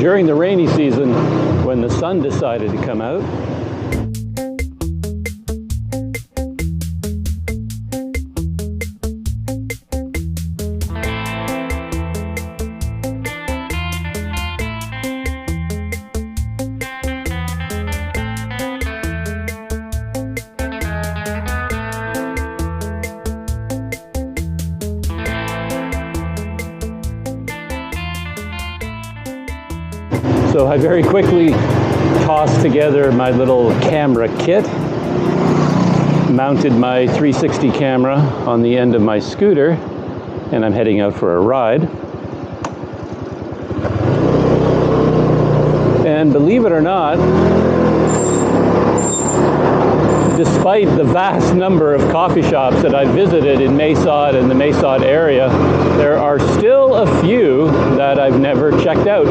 during the rainy season when the sun decided to come out. So I very quickly tossed together my little camera kit, mounted my 360 camera on the end of my scooter, and I'm heading out for a ride. And believe it or not, despite the vast number of coffee shops that I visited in Mae Sot and the Mae Sot area, there are still a few that I've never checked out.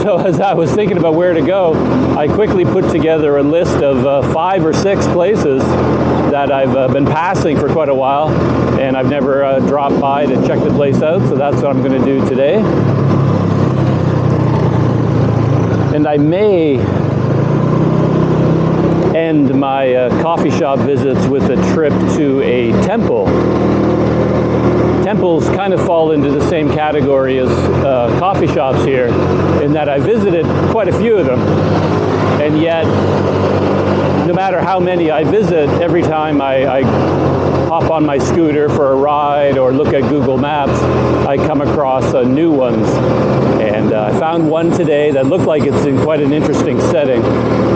So as I was thinking about where to go, I quickly put together a list of 5 or 6 places that I've been passing for quite a while, and I've never dropped by to check the place out, so that's what I'm going to do today. And I may end my coffee shop visits with a trip to a temple. Temples kind of fall into the same category as coffee shops here, in that I visited quite a few of them, and yet no matter how many I visit, every time I hop on my scooter for a ride or look at Google Maps, I come across new ones. And I found one today that looked like it's in quite an interesting setting,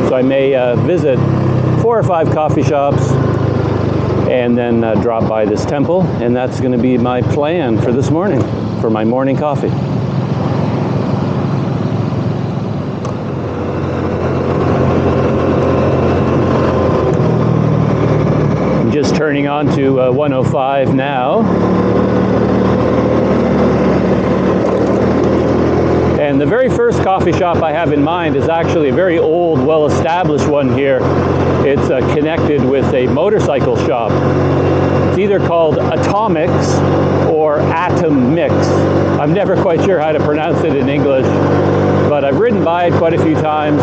so I may visit 4 or 5 coffee shops and then drop by this temple, and that's going to be my plan for this morning, for my morning coffee. I'm just turning on to 105 now. And the very first coffee shop I have in mind is actually a very old, well-established one here. It's connected with a motorcycle shop. It's either called Atommix or Atommix. I'm never quite sure how to pronounce it in English, but I've ridden by it quite a few times.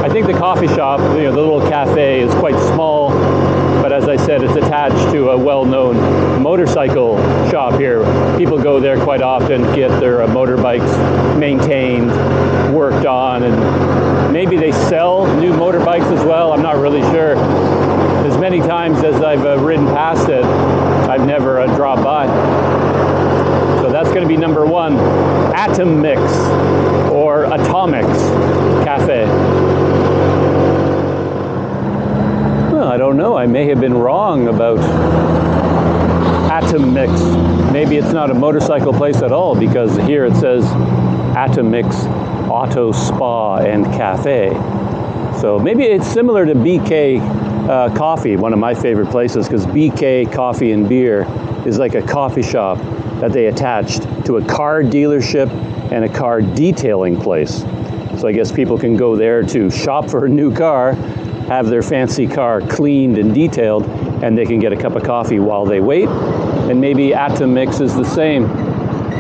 I think the coffee shop, the little cafe, is quite small, but as I said, it's attached to a well-known motorcycle shop here. People go there quite often, get their motorbikes maintained, worked on, and maybe they sell new motorbikes as well. I'm not really sure. As many times as I've ridden past it, I've never dropped by. So that's going to be number 1, Atommix or Atommix Cafe. Well, I don't know. I may have been wrong about Atommix. Maybe it's not a motorcycle place at all, because here it says Atommix Auto Spa and Cafe. So maybe it's similar to BK Coffee, one of my favorite places, because BK Coffee and Beer is like a coffee shop that they attached to a car dealership and a car detailing place. So I guess people can go there to shop for a new car, have their fancy car cleaned and detailed, and they can get a cup of coffee while they wait. And maybe Atommix is the same.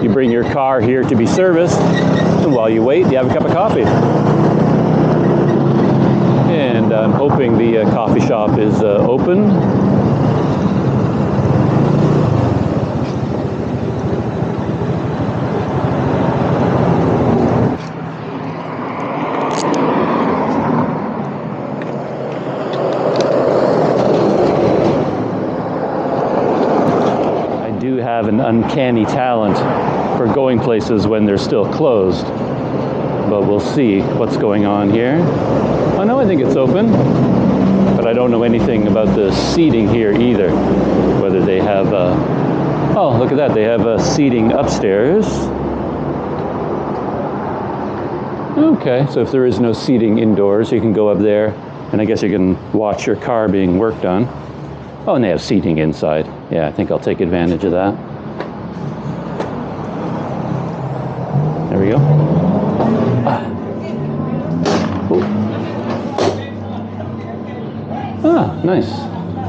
You bring your car here to be serviced, and while you wait, you have a cup of coffee. And I'm hoping the coffee shop is open. I do have an uncanny talent for going places when they're still closed, but we'll see what's going on here. Oh no, I think it's open, but I don't know anything about the seating here either. Whether they have, oh, look at that, they have seating upstairs. Okay, so if there is no seating indoors, you can go up there, and I guess you can watch your car being worked on. Oh, and they have seating inside. Yeah, I think I'll take advantage of that. There we go. Ah, nice.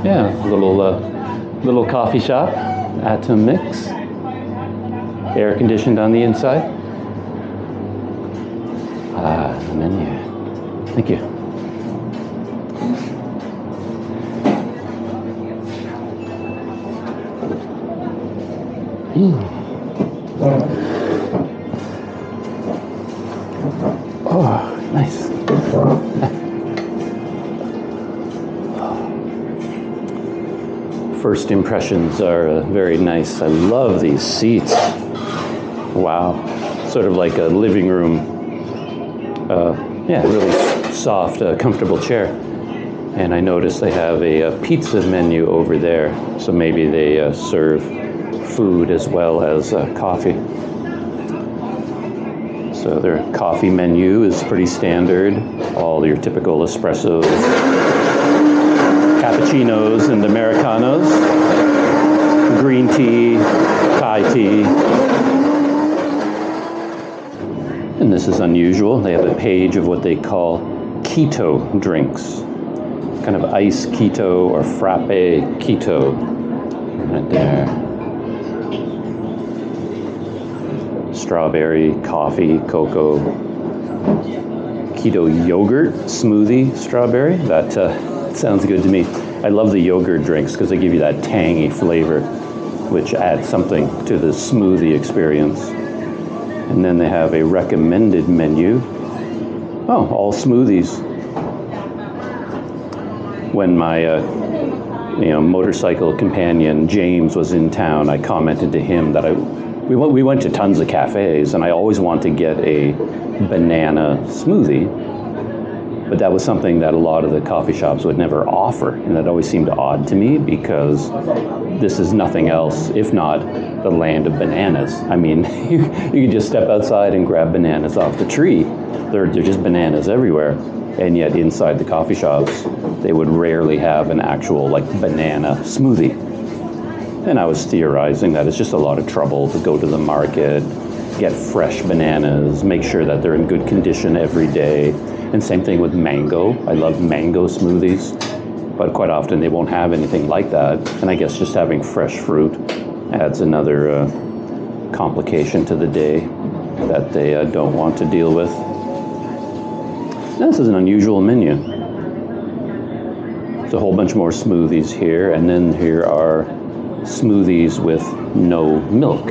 Yeah, little coffee shop, Atommix. Air conditioned on the inside. the menu. Thank you. Oh, nice. First impressions are very nice. I love these seats. Wow. Sort of like a living room. Yeah, really soft, comfortable chair. And I noticed they have a pizza menu over there. So maybe they serve food as well as coffee. So their coffee menu is pretty standard. All your typical espressos, cappuccinos and Americanos, green tea, Thai tea. And this is unusual. They have a page of what they call keto drinks. Kind of ice keto or frappe keto. Right there. Strawberry, coffee, cocoa, keto yogurt, smoothie, strawberry. That sounds good to me. I love the yogurt drinks because they give you that tangy flavor, which adds something to the smoothie experience. And then they have a recommended menu. Oh, all smoothies. When my motorcycle companion James was in town, I commented to him that we went to tons of cafes, and I always want to get a banana smoothie, but that was something that a lot of the coffee shops would never offer, and that always seemed odd to me because this is nothing else if not the land of bananas. I mean, you could just step outside and grab bananas off the tree. They're just bananas everywhere, and yet inside the coffee shops, they would rarely have an actual banana smoothie. And I was theorizing that it's just a lot of trouble to go to the market, get fresh bananas, make sure that they're in good condition every day. And same thing with mango. I love mango smoothies, but quite often they won't have anything like that. And I guess just having fresh fruit adds another complication to the day that they don't want to deal with. This is an unusual menu. There's a whole bunch more smoothies here, and then here are smoothies with no milk.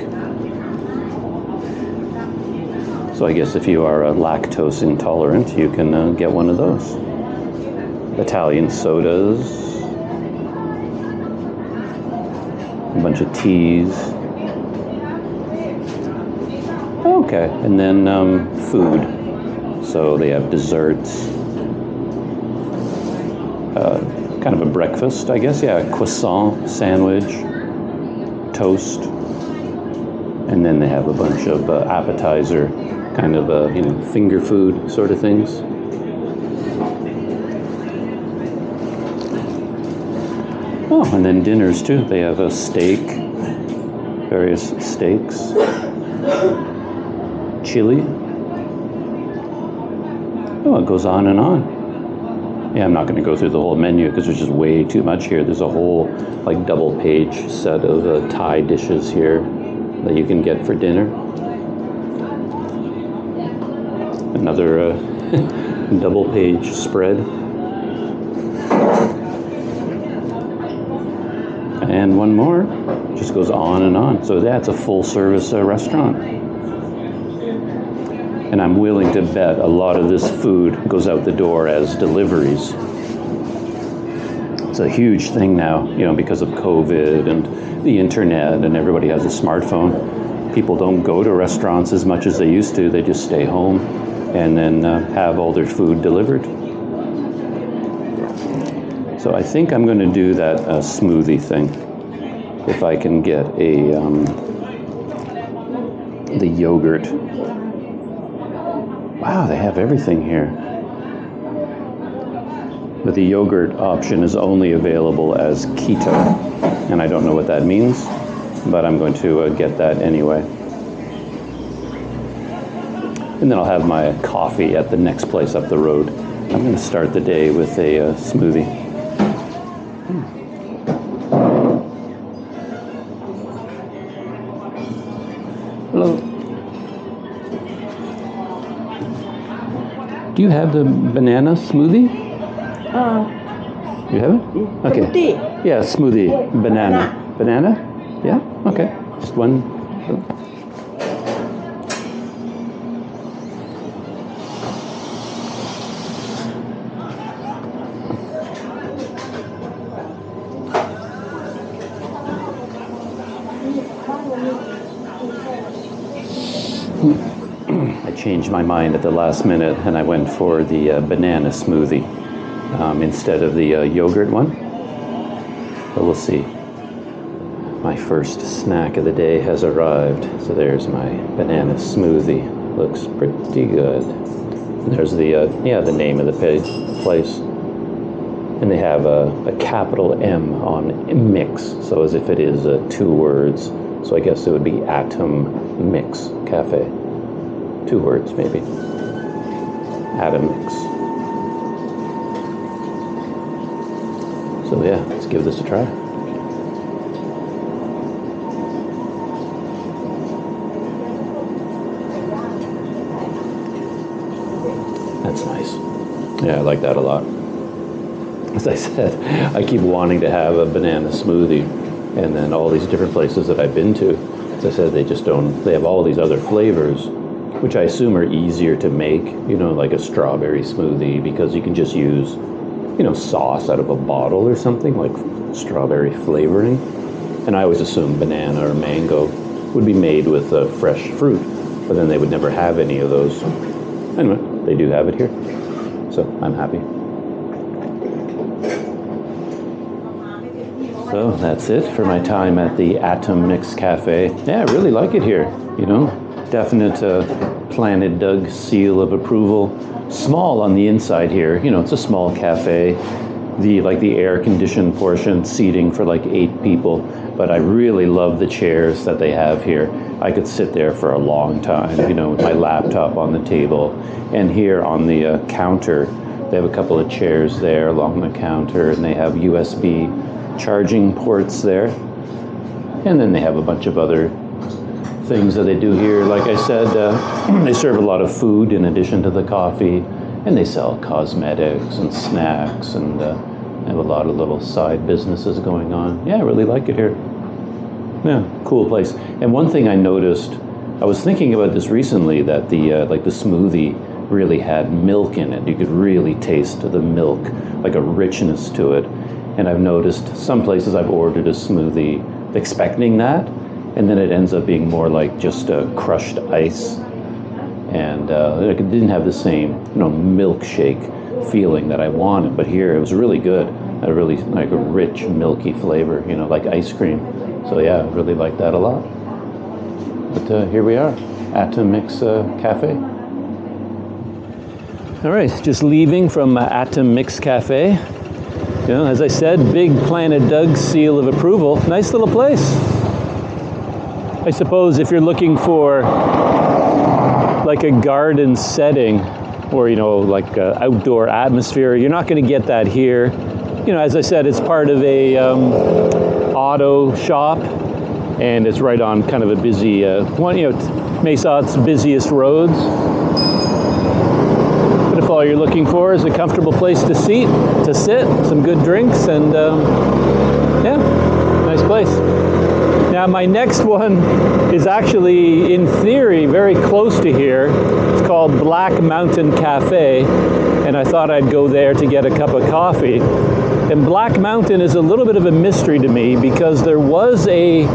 So I guess if you are lactose intolerant, you can get one of those. Italian sodas, a bunch of teas. Okay, and then food. So they have desserts, kind of a breakfast, I guess. Yeah, a croissant sandwich, toast, and then they have a bunch of appetizer, kind of finger food sort of things. Oh, and then dinners too. They have a steak, various steaks, chili. Oh, it goes on and on. Yeah, I'm not going to go through the whole menu because there's just way too much here. There's a whole double page set of Thai dishes here that you can get for dinner. Another double page spread. And one more. Just goes on and on. So that's a full service restaurant. And I'm willing to bet a lot of this food goes out the door as deliveries. It's a huge thing now, because of COVID and the internet, and everybody has a smartphone. People don't go to restaurants as much as they used to. They just stay home and then have all their food delivered. So I think I'm going to do that smoothie thing. If I can get the yogurt. Wow, they have everything here. But the yogurt option is only available as keto. And I don't know what that means, but I'm going to get that anyway. And then I'll have my coffee at the next place up the road. I'm going to start the day with a smoothie. Hello. Do you have the banana smoothie? You have it? Okay. Smoothie. Yeah, smoothie. Banana. Banana? Yeah? Okay. Just one. I changed my mind at the last minute and I went for the banana smoothie instead of the yogurt one. But we'll see. My first snack of the day has arrived. So there's my banana smoothie. Looks pretty good. And there's the name of the place. And they have a capital M on mix, so as if it is 2 words. So I guess it would be Atommix Cafe. 2 words, maybe. Atommix. So yeah, let's give this a try. That's nice. Yeah, I like that a lot. As I said, I keep wanting to have a banana smoothie, and then all these different places that I've been to, as I said, they just don't, they have all these other flavors, which I assume are easier to make, you know, like a strawberry smoothie, because you can just use, you know, sauce out of a bottle or something, like strawberry flavoring. And I always assumed banana or mango would be made with fresh fruit, but then they would never have any of those. Anyway, they do have it here, so I'm happy. So that's it for my time at the Atommix Cafe. Yeah, I really like it here, you know. Definite Planet Doug seal of approval. Small on the inside here, you know, it's a small cafe. The air-conditioned portion, seating for like 8 people. But I really love the chairs that they have here. I could sit there for a long time, you know, with my laptop on the table. And here on the counter, they have a couple of chairs there along the counter, and they have USB charging ports there. And then they have a bunch of other things that they do here. Like I said, they serve a lot of food in addition to the coffee, and they sell cosmetics and snacks, and have a lot of little side businesses going on. Yeah, I really like it here. Yeah, cool place. And one thing I noticed, I was thinking about this recently, that the smoothie really had milk in it. You could really taste the milk, like a richness to it. And I've noticed some places I've ordered a smoothie expecting that, and then it ends up being more like just crushed ice, and it didn't have the same, you know, milkshake feeling that I wanted. But here it was really good. A really like a rich, milky flavor, you know, like ice cream. So yeah, I really like that a lot. But here we are, Atommix Cafe. All right, just leaving from Atommix Cafe. You know, as I said, big Planet Doug seal of approval. Nice little place. I suppose if you're looking for like a garden setting, or, you know, like outdoor atmosphere, you're not going to get that here. You know, as I said, it's part of a auto shop, and it's right on kind of a busy one, you know, Mae Sot's busiest roads. But if all you're looking for is a comfortable place to sit, some good drinks, and yeah, nice place. Now my next one is actually, in theory, very close to here. It's called Black Mountain Cafe, and I thought I'd go there to get a cup of coffee. And Black Mountain is a little bit of a mystery to me, because there was a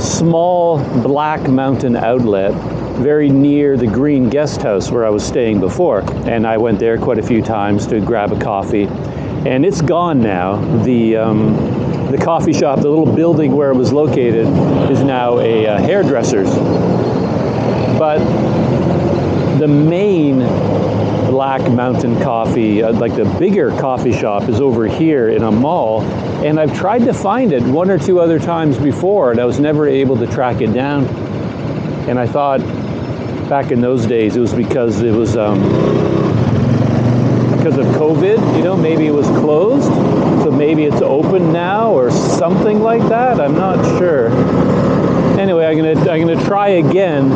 small Black Mountain outlet very near the Green Guest House where I was staying before, and I went there quite a few times to grab a coffee, and it's gone now. The coffee shop, the little building where it was located, is now a hairdresser's. But the main Black Mountain Coffee, like the bigger coffee shop, is over here in a mall, and I've tried to find it 1 or 2 other times before, and I was never able to track it down. And I thought back in those days it was because it was because of COVID, you know, maybe it was closed, so maybe it's open now or something like that. I'm not sure. Anyway, I'm gonna try again.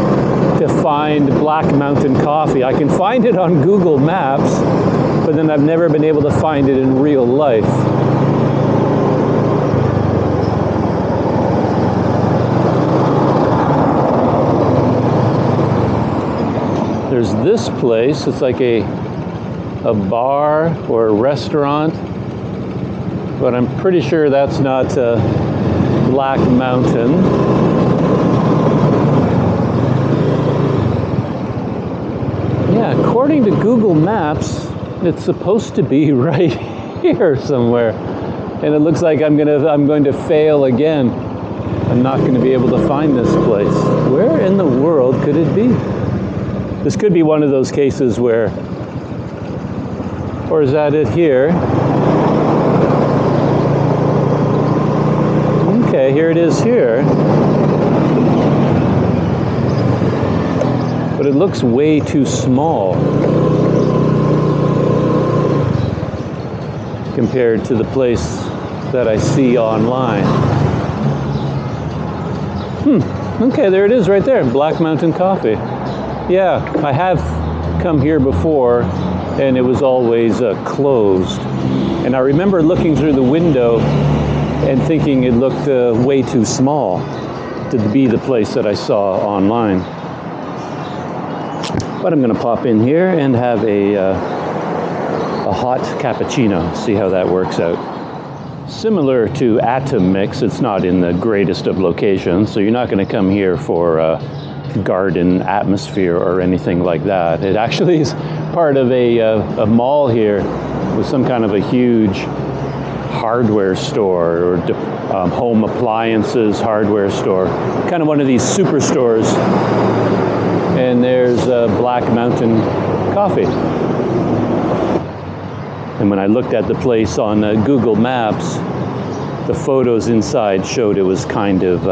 to find Black Mountain Coffee. I can find it on Google Maps, but then I've never been able to find it in real life. There's this place. It's like a bar or a restaurant, but I'm pretty sure that's not Black Mountain. Yeah, according to Google Maps, it's supposed to be right here somewhere, and it looks like I'm going to fail again. I'm not going to be able to find this place. Where in the world could it be? This could be one of those cases where, or is that it here? Okay, here it is here. But it looks way too small compared to the place that I see online. Okay, there it is right there, Black Mountain Coffee. Yeah, I have come here before, and it was always closed. And I remember looking through the window and thinking it looked way too small to be the place that I saw online. But I'm going to pop in here and have a hot cappuccino, see how that works out. Similar to Atommix, it's not in the greatest of locations, so you're not going to come here for garden atmosphere or anything like that. It actually is part of a mall here with some kind of a huge hardware store or home appliances hardware store, kind of one of these superstores. And there's Black Mountain Coffee. And when I looked at the place on Google Maps, the photos inside showed it was kind of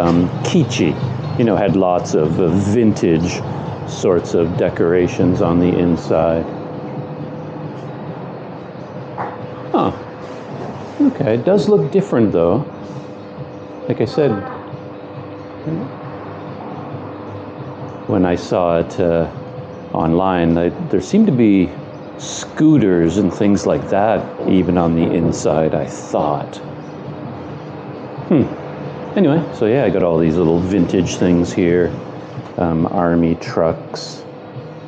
kitschy. You know, had lots of vintage sorts of decorations on the inside. Huh. Okay, it does look different though. Like I said, when I saw it online, there seemed to be scooters and things like that even on the inside, I thought. Anyway, so yeah, I got all these little vintage things here. Army trucks.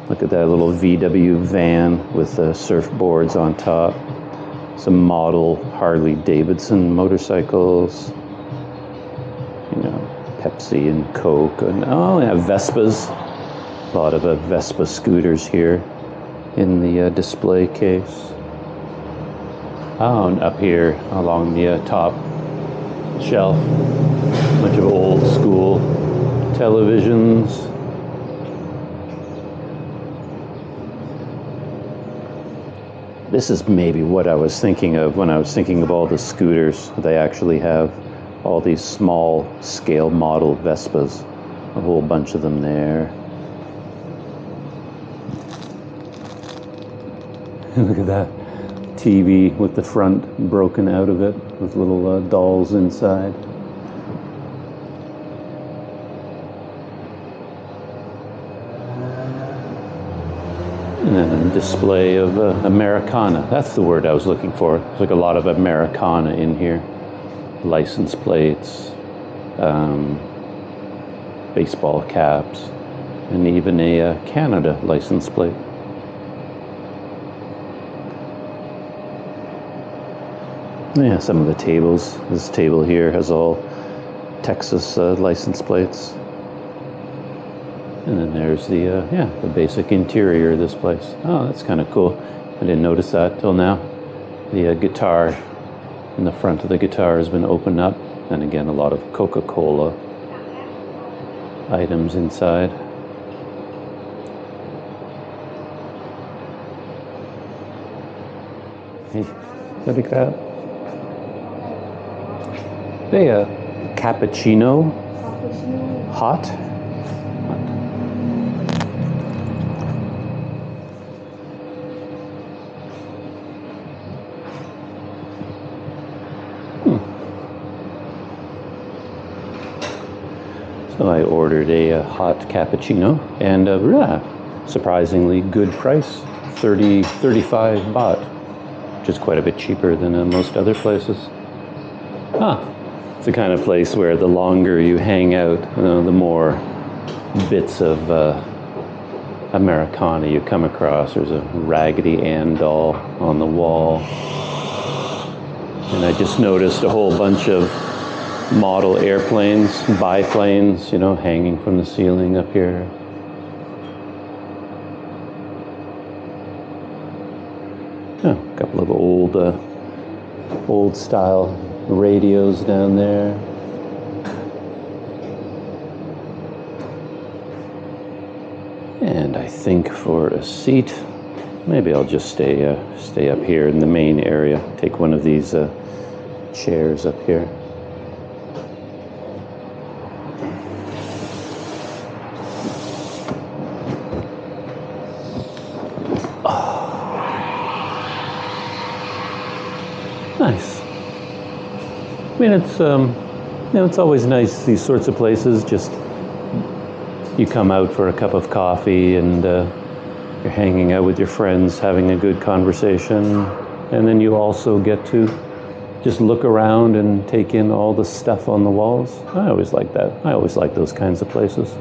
Look at that little VW van with surfboards on top. Some model Harley Davidson motorcycles. You know, Pepsi and Coke. And oh, yeah, Vespas. A lot of Vespa scooters here in the display case. Oh, and up here along the top shelf, a bunch of old school televisions. This is maybe what I was thinking of when I was thinking of all the scooters. They actually have all these small scale model Vespas, a whole bunch of them there. Look at that TV with the front broken out of it with little dolls inside. And then a display of Americana. That's the word I was looking for. There's like a lot of Americana in here. License plates, baseball caps, and even a Canada license plate. Yeah, some of the tables. This table here has all Texas license plates. And then there's the the basic interior of this place. Oh, that's kind of cool. I didn't notice that till now. The guitar in the front of the guitar has been opened up. And again, a lot of Coca-Cola items inside. Hey, look at that. They cappuccino hot. So I ordered a hot cappuccino, and surprisingly good price, 35 baht, which is quite a bit cheaper than most other places. It's the kind of place where the longer you hang out, the more bits of Americana you come across. There's a Raggedy Ann doll on the wall. And I just noticed a whole bunch of model airplanes, biplanes, hanging from the ceiling up here. A couple of old style radios down there. And I think for a seat, maybe I'll just stay up here in the main area. Take one of these chairs up here. Nice. I mean, it's it's always nice, these sorts of places. Just you come out for a cup of coffee and you're hanging out with your friends, having a good conversation, and then you also get to just look around and take in all the stuff on the walls. I always like that. I always like those kinds of places.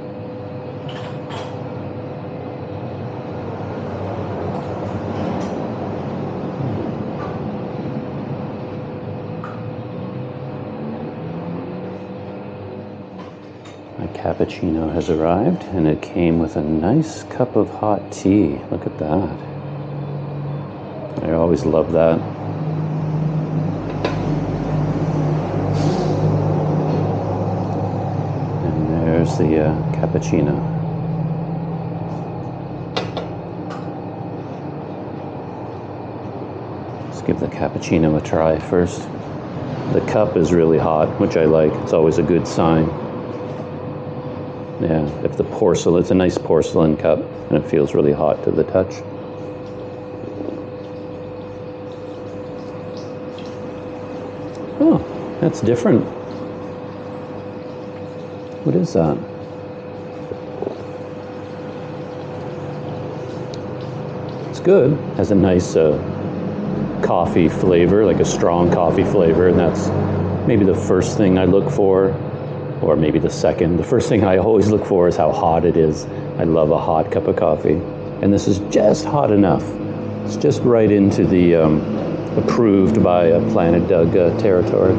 Cappuccino has arrived, and it came with a nice cup of hot tea. Look at that. I always love that. And there's the cappuccino. Let's give the cappuccino a try first. The cup is really hot, which I like. It's always a good sign. Yeah, if the porcelain, it's a nice porcelain cup, and it feels really hot to the touch. Oh, that's different. What is that? It's good. Has a nice coffee flavor, like a strong coffee flavor, and that's maybe the first thing I look for. Or maybe the second. The first thing I always look for is how hot it is. I love a hot cup of coffee. And this is just hot enough. It's just right into the approved by Planet Doug territory.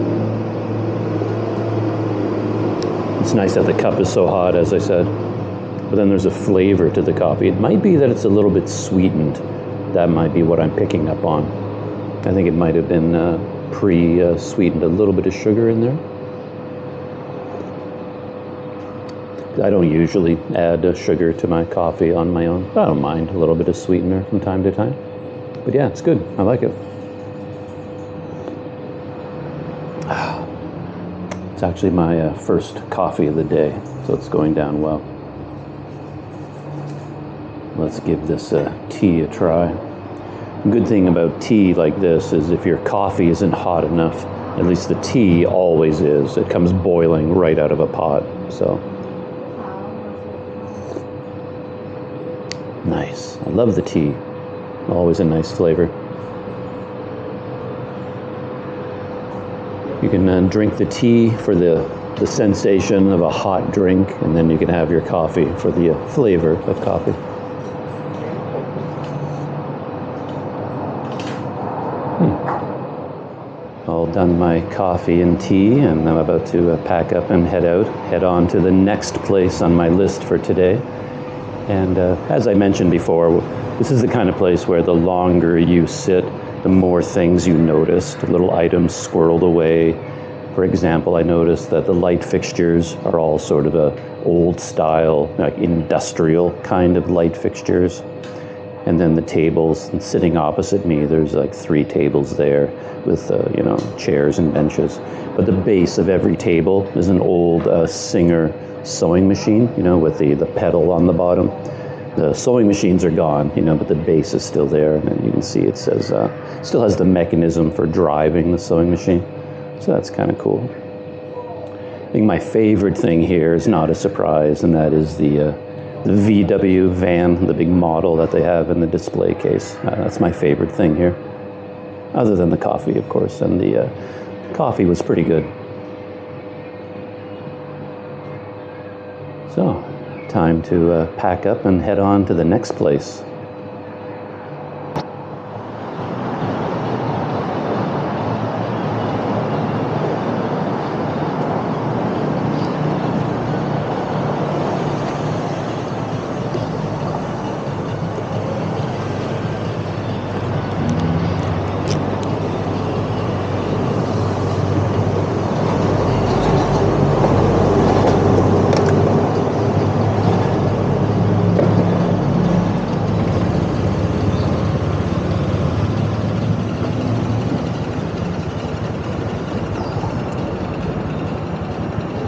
It's nice that the cup is so hot, as I said. But then there's a flavor to the coffee. It might be that it's a little bit sweetened. That might be what I'm picking up on. I think it might have been pre-sweetened, a little bit of sugar in there. I don't usually add sugar to my coffee on my own. I don't mind a little bit of sweetener from time to time. But yeah, it's good. I like it. It's actually my first coffee of the day, so it's going down well. Let's give this tea a try. The good thing about tea like this is if your coffee isn't hot enough, at least the tea always is. It comes boiling right out of a pot, so. Nice. I love the tea. Always a nice flavor. You can drink the tea for the sensation of a hot drink, and then you can have your coffee for the flavor of coffee. All done my coffee and tea, and I'm about to pack up and head on to the next place on my list for today. And as I mentioned before, this is the kind of place where the longer you sit, the more things you notice, the little items squirreled away. For example, I noticed that the light fixtures are all sort of a old style, like industrial kind of light fixtures. And then the tables, and sitting opposite me, there's like 3 tables there with, chairs and benches. But the base of every table is an old Singer sewing machine, with the pedal on the bottom. The sewing machines are gone, but the base is still there. And you can see it says, still has the mechanism for driving the sewing machine. So that's kind of cool. think my favorite thing here is not a surprise, and that is the VW van, the big model that they have in the display case. That's my favorite thing here, other than the coffee, of course, and the coffee was pretty good. So, time to pack up and head on to the next place.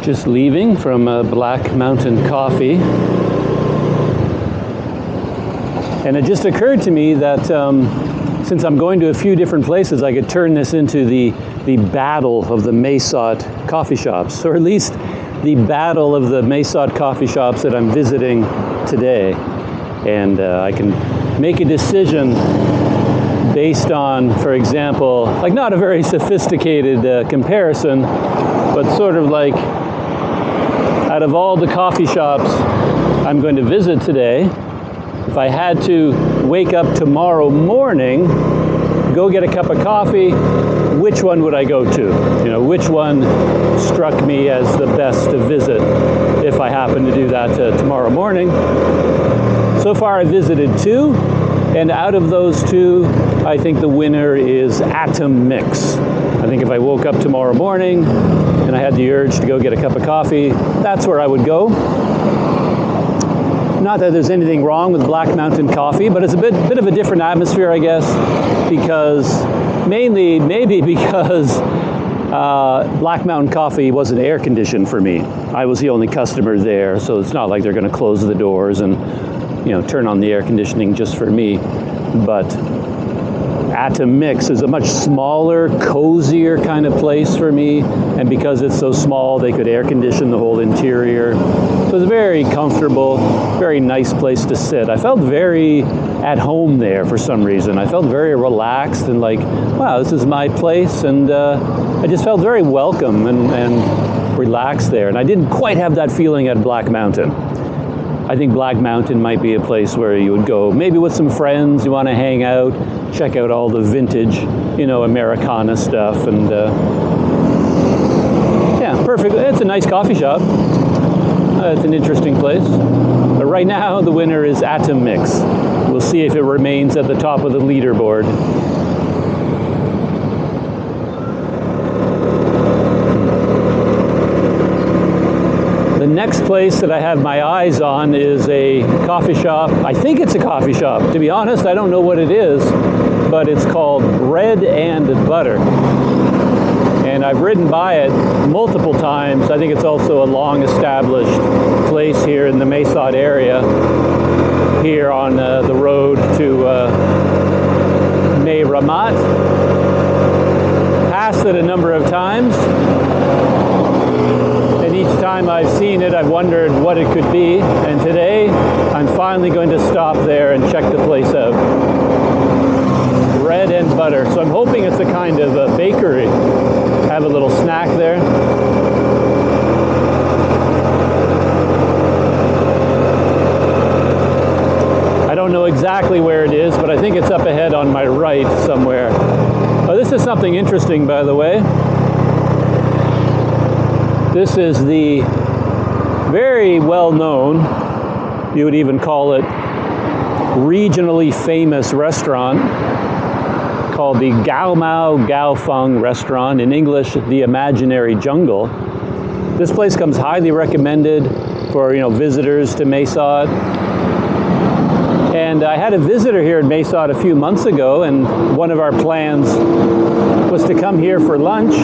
Just leaving from Black Mountain Coffee, and it just occurred to me that since I'm going to a few different places, I could turn this into the battle of the Mae Sot coffee shops, or at least the battle of the Mae Sot coffee shops that I'm visiting today, and I can make a decision based on, for example, like not a very sophisticated comparison, but sort of like, out of all the coffee shops I'm going to visit today, if I had to wake up tomorrow morning, go get a cup of coffee, which one would I go to? You know, which one struck me as the best to visit if I happen to do that tomorrow morning? So far I've visited 2, and out of those 2, I think the winner is Atommix. I think if I woke up tomorrow morning and I had the urge to go get a cup of coffee, that's where I would go. Not that there's anything wrong with Black Mountain Coffee, but it's a bit of a different atmosphere, I guess, because maybe because Black Mountain Coffee wasn't air conditioned for me. I was the only customer there, so it's not like they're going to close the doors and, you know, turn on the air conditioning just for me. But Atommix is a much smaller, cozier kind of place for me, and because it's so small, they could air condition the whole interior. So it's a very comfortable, very nice place to sit. I felt very at home there for some reason. I felt very relaxed and like, wow, this is my place, and I just felt very welcome and relaxed there. And I didn't quite have that feeling at Black Mountain. I think Black Mountain might be a place where you would go maybe with some friends, you want to hang out, check out all the vintage, you know, Americana stuff, and yeah, perfect. It's a nice coffee shop. It's an interesting place. But right now, the winner is Atommix. We'll see if it remains at the top of the leaderboard. The next place that I have my eyes on is a coffee shop. I think it's a coffee shop. To be honest, I don't know what it is, but it's called Bread and Butter. And I've ridden by it multiple times. I think it's also a long-established place here in the Mae Sot area, here on the road to Mae Ramat. Passed it a number of times. And each time I've seen it, I've wondered what it could be. And today, I'm finally going to stop there and check the place out. Bread and Butter. So I'm hoping it's a kind of a bakery. Have a little snack there. I don't know exactly where it is, but I think it's up ahead on my right somewhere. Oh, this is something interesting, by the way. This is the very well-known, you would even call it regionally famous restaurant called the Gaomao Gaofeng restaurant, in English, the Imaginary Jungle. This place comes highly recommended for, you know, visitors to Mae Sot. And I had a visitor here in Mae Sot a few months ago, and one of our plans was to come here for lunch,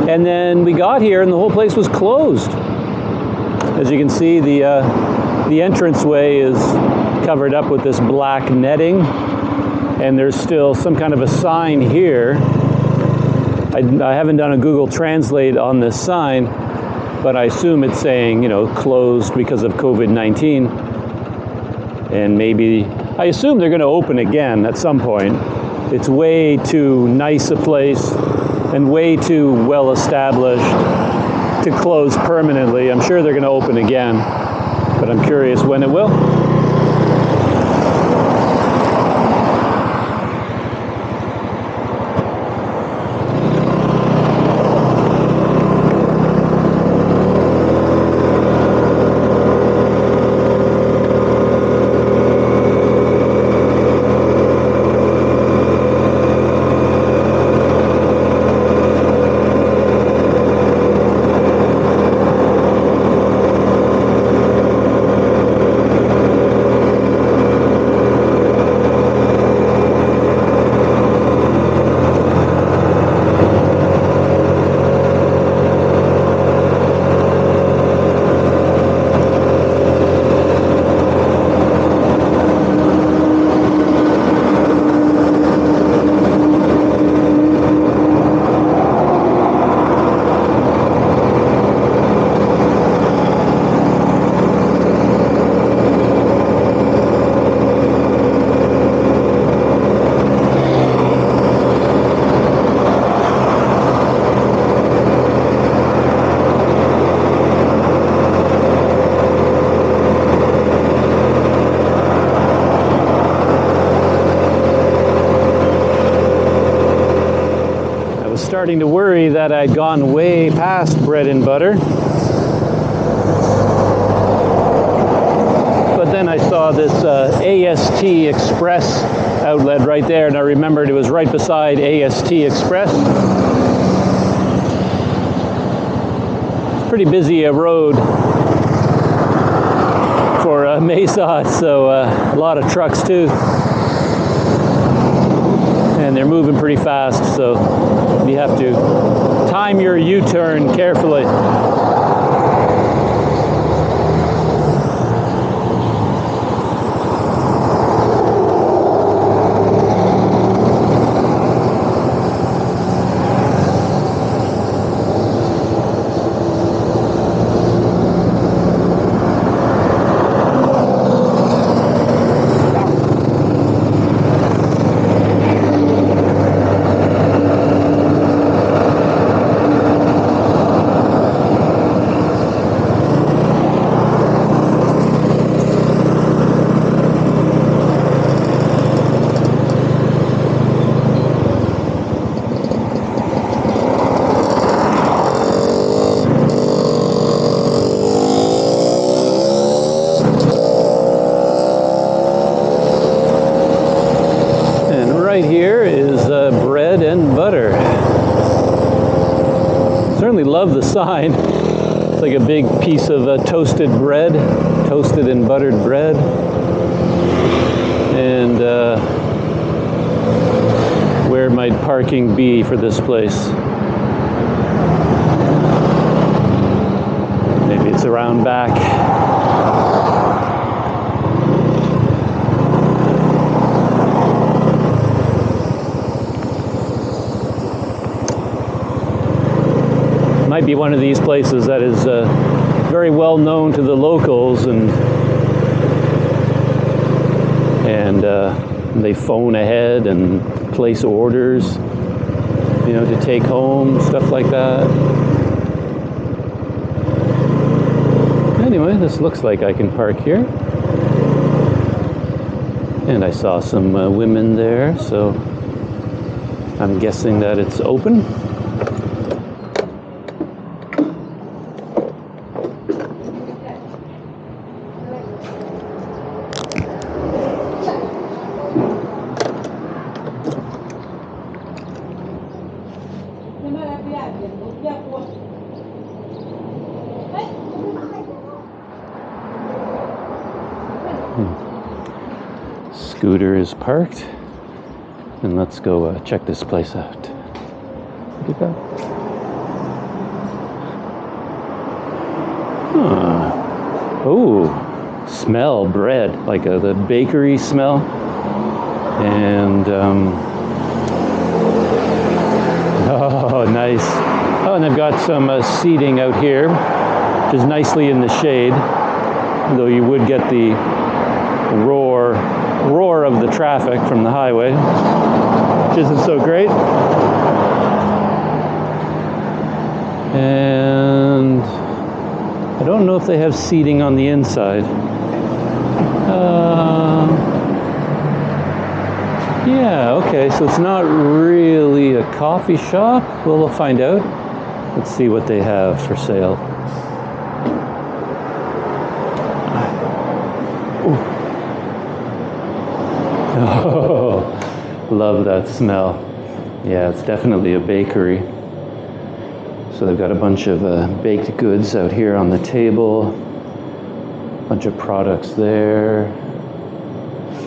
and then we got here and the whole place was closed. As you can see, the entranceway is covered up with this black netting, and there's still some kind of a sign here. I haven't done a Google Translate on this sign, but I assume it's saying, you know, closed because of COVID-19. And maybe, I assume they're going to open again at some point. It's way too nice a place and way too well established to close permanently. I'm sure they're going to open again, but I'm curious when it will. Starting to worry that I'd gone way past bread and butter. But then I saw this AST Express outlet right there, and I remembered it was right beside AST Express. It's pretty busy a road for Mae Sot, so a lot of trucks too. And they're moving pretty fast, so you have to time your U-turn carefully. Love the sign. It's like a big piece of toasted bread, toasted and buttered bread. And where might parking be for this place? Maybe it's around back. Might be one of these places that is very well known to the locals, and they phone ahead and place orders, you know, to take home, stuff like that. Anyway, this looks like I can park here. And I saw some women there, so I'm guessing that it's open. Scooter is parked, and let's go check this place out. Look at that. Oh, smell bread, like the bakery smell. And oh, nice. Oh, and they've got some seating out here. which is nicely in the shade, though you would get the roar of the traffic from the highway, which isn't so great. And I don't know if they have seating on the inside. Yeah, okay, so it's not really a coffee shop. Well, we'll find out. Let's see what they have for sale. Oh, love that smell. Yeah, it's definitely a bakery. So they've got a bunch of baked goods out here on the table. A bunch of products there.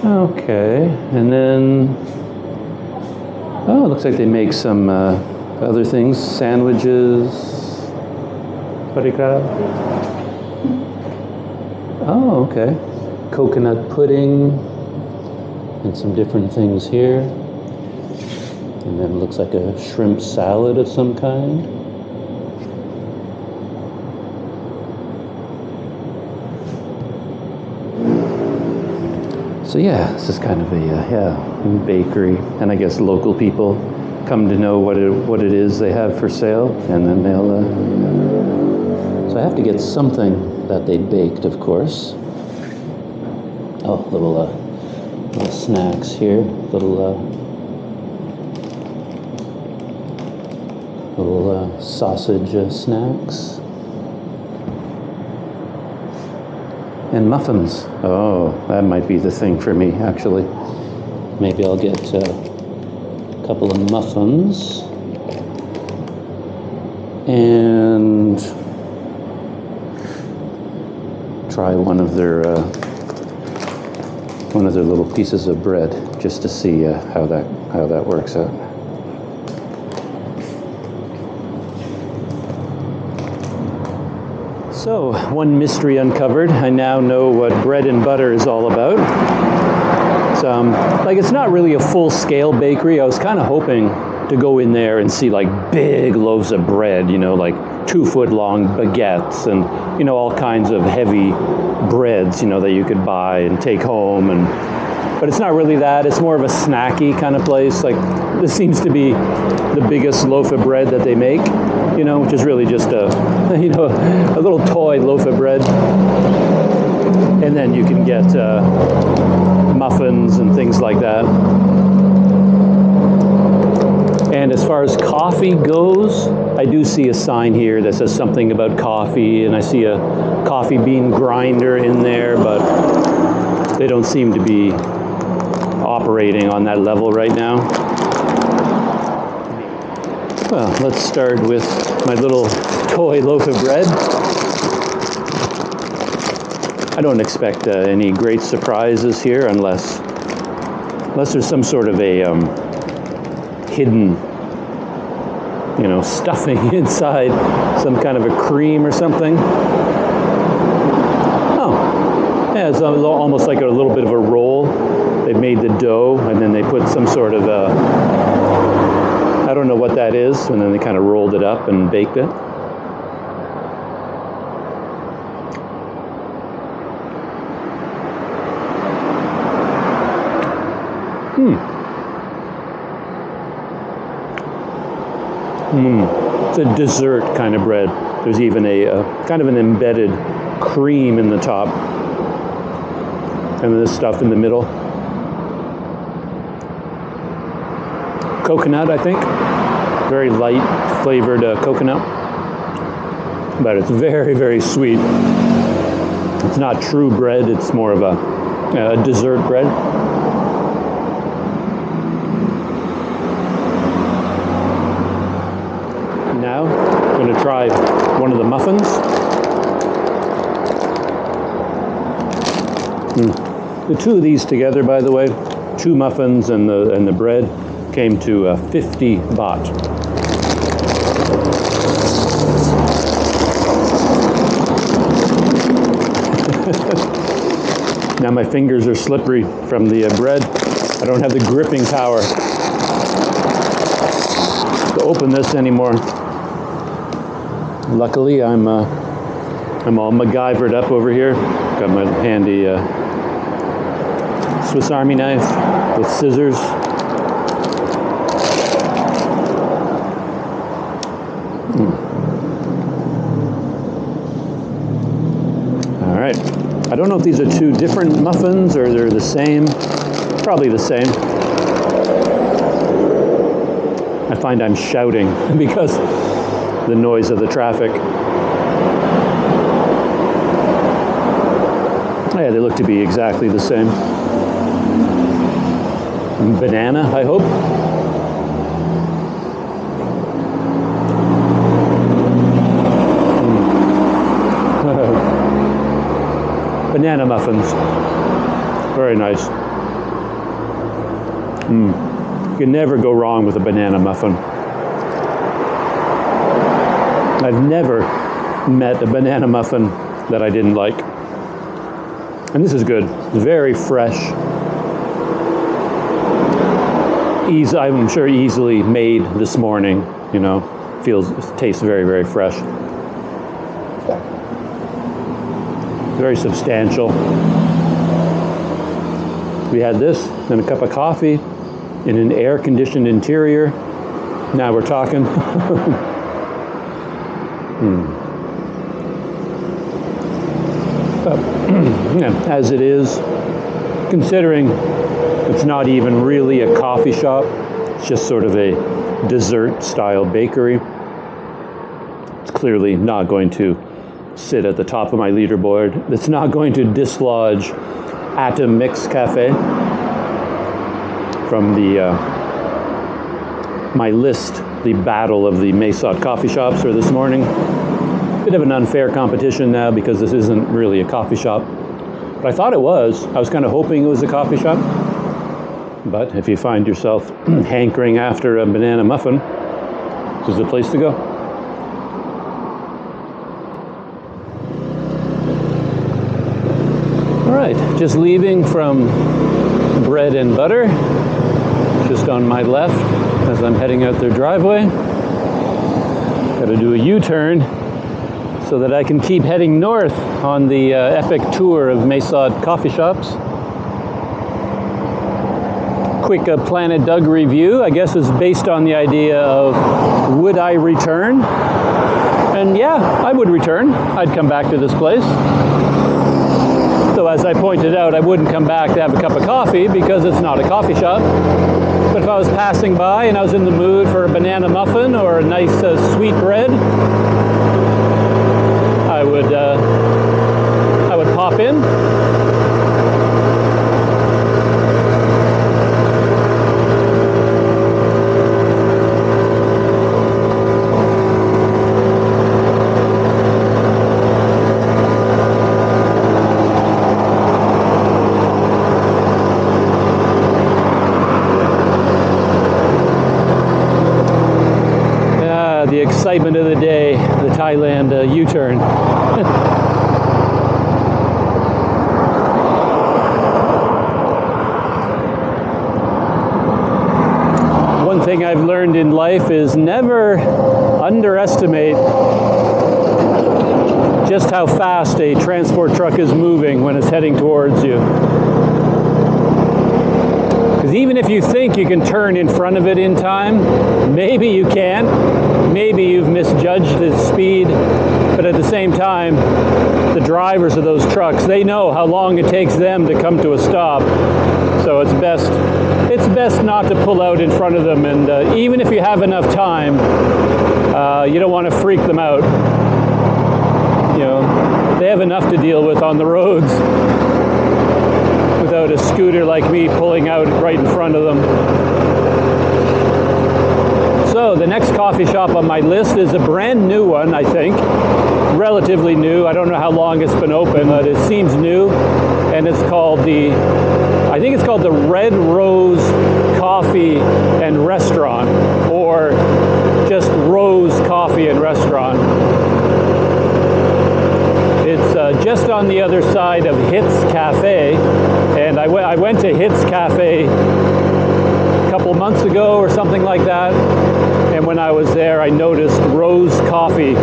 Okay, and then, oh, it looks like they make some other things, sandwiches. What do you got? Oh, okay. Coconut pudding and some different things here. And then it looks like a shrimp salad of some kind. So yeah, this is kind of a bakery, and I guess local people come to know what it is they have for sale, and then they'll. So I have to get something that they baked, of course. Oh, little snacks here, little sausage snacks. And muffins. Oh, that might be the thing for me, actually. Maybe I'll get a couple of muffins. And try one of their little pieces of bread, just to see how that works out. So, one mystery uncovered. I now know what bread and butter is all about. It's not really a full-scale bakery. I was kind of hoping to go in there and see like big loaves of bread, you know, like 2-foot-long baguettes and, you know, all kinds of heavy breads, you know, that you could buy and take home. But it's not really that. It's more of a snacky kind of place. Like, this seems to be the biggest loaf of bread that they make, you know, which is really just a little toy loaf of bread. And then you can get muffins and things like that. And as far as coffee goes, I do see a sign here that says something about coffee, and I see a coffee bean grinder in there, but they don't seem to be operating on that level right now. Well, let's start with my little toy loaf of bread. I don't expect any great surprises here unless there's some sort of a hidden, you know, stuffing inside, some kind of a cream or something. Oh, yeah, it's almost like a little bit of a roll. They've made the dough, and then they put some sort of I don't know what that is, and then they kind of rolled it up and baked it. It's a dessert kind of bread. There's even a kind of an embedded cream in the top, and then this stuff in the middle. Coconut, I think. Very light flavored coconut. But it's very, very sweet. It's not true bread, it's more of a dessert bread. Now, I'm going to try one of the muffins. The two of these together, by the way, 2 muffins and the bread, came to 50 baht. Now my fingers are slippery from the bread. I don't have the gripping power to open this anymore. Luckily, I'm I'm all MacGyvered up over here. Got my handy Swiss Army knife with scissors. All right. I don't know if these are two different muffins or they're the same. Probably the same. I find I'm shouting because the noise of the traffic. Yeah, they look to be exactly the same. Banana, I hope. Banana muffins. Very nice. You can never go wrong with a banana muffin. I've never met a banana muffin that I didn't like. And this is good. Very fresh. I'm sure easily made this morning, you know. Tastes very, very fresh. Very substantial. We had this and a cup of coffee in an air-conditioned interior. Now we're talking. But, yeah, as it is, considering it's not even really a coffee shop, it's just sort of a dessert-style bakery. It's clearly not going to sit at the top of my leaderboard. It's not going to dislodge Atommix Cafe from my list, the battle of the Mae Sot coffee shops for this morning. Bit of an unfair competition now because this isn't really a coffee shop. But I thought it was. I was kind of hoping it was a coffee shop. But if you find yourself hankering after a banana muffin, this is the place to go. All right, just leaving from Bread and Butter, just on my left as I'm heading out their driveway. Got to do a U-turn so that I can keep heading north on the epic tour of Mae Sot coffee shops. Quick Planet Doug review, I guess, is based on the idea of would I return? And yeah, I would return. I'd come back to this place. So as I pointed out, I wouldn't come back to have a cup of coffee because it's not a coffee shop. But if I was passing by and I was in the mood for a banana muffin or a nice sweet bread, I would pop in. The excitement of the day, the Thailand U-turn. One thing I've learned in life is never underestimate just how fast a transport truck is moving when it's heading towards you. Because even if you think you can turn in front of it in time, maybe you can't. Maybe you've misjudged its speed, but at the same time, the drivers of those trucks, they know how long it takes them to come to a stop. So it's best not to pull out in front of them, and even if you have enough time, you don't want to freak them out. You know, they have enough to deal with on the roads without a scooter like me pulling out right in front of them. So the next coffee shop on my list is a brand new one, I think. Relatively new. I don't know how long it's been open, but it seems new. And it's called the Red Rose Coffee and Restaurant, or just Rose Coffee and Restaurant. It's just on the other side of Hits Cafe, and I went to Hits Cafe a couple months ago or something like that, and when I was there I noticed Rose Coffee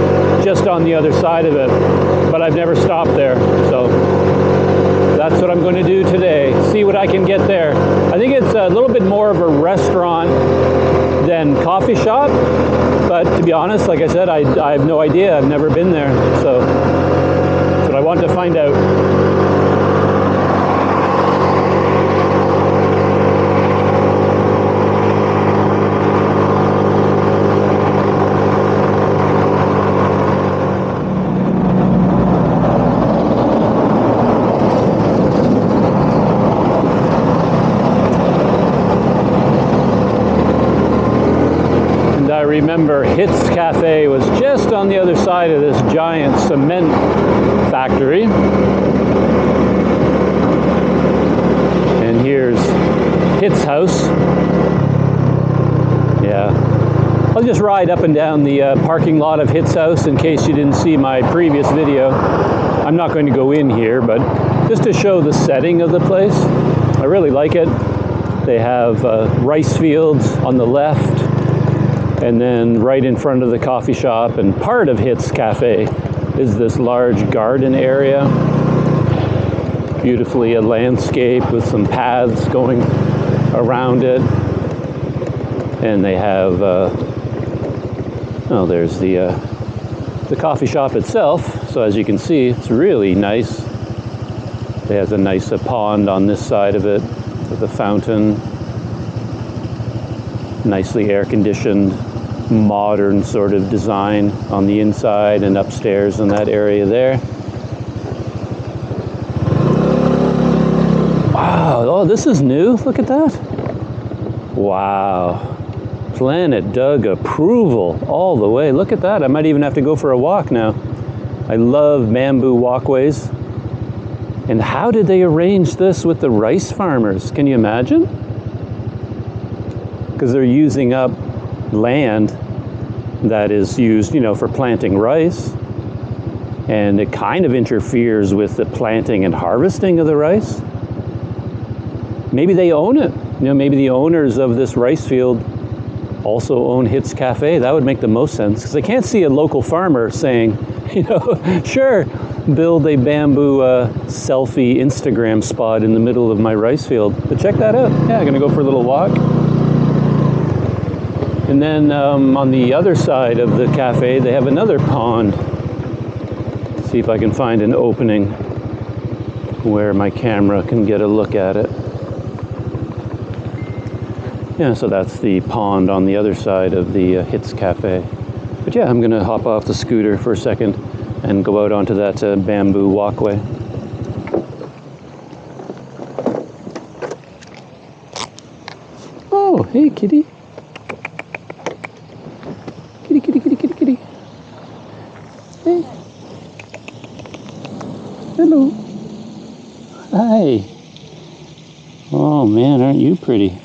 just on the other side of it. but I've never stopped there. So that's what I'm going to do today. See what I can get there. I think it's a little bit more of a restaurant than coffee shop, but to be honest, like I said, I have no idea. I've never been there, so that's what I want to find out. I remember Hits Cafe was just on the other side of this giant cement factory. And here's Hits house. Yeah. I'll just ride up and down the parking lot of Hits house in case you didn't see my previous video. I'm not going to go in here, but just to show the setting of the place. I really like it. They have rice fields on the left, and then right in front of the coffee shop, and part of Hits Cafe is this large garden area. Beautifully a landscape with some paths going around it. And they have, oh, there's the coffee shop itself. So as you can see, it's really nice. It has a nice pond on this side of it with a fountain. Nicely air-conditioned, modern sort of design on the inside and upstairs in that area there. Wow, oh, this is new. Look at that. Wow. Planet Doug approval all the way. Look at that. I might even have to go for a walk now. I love bamboo walkways. And how did they arrange this with the rice farmers? Can you imagine? Because they're using up land that is used, you know, for planting rice, and it kind of interferes with the planting and harvesting of the rice. Maybe they own it. You know, maybe the owners of this rice field also own Hits Cafe. That would make the most sense, because I can't see a local farmer saying, you know, sure, build a bamboo selfie Instagram spot in the middle of my rice field. But check that out. Yeah, I'm gonna go for a little walk. And then on the other side of the cafe, they have another pond. See if I can find an opening where my camera can get a look at it. Yeah, so that's the pond on the other side of the Hits Cafe. But yeah, I'm gonna hop off the scooter for a second and go out onto that bamboo walkway. Oh, hey kitty. Kitty, kitty, kitty, kitty, kitty. Hey. Hello. Hi. Oh man, aren't you pretty?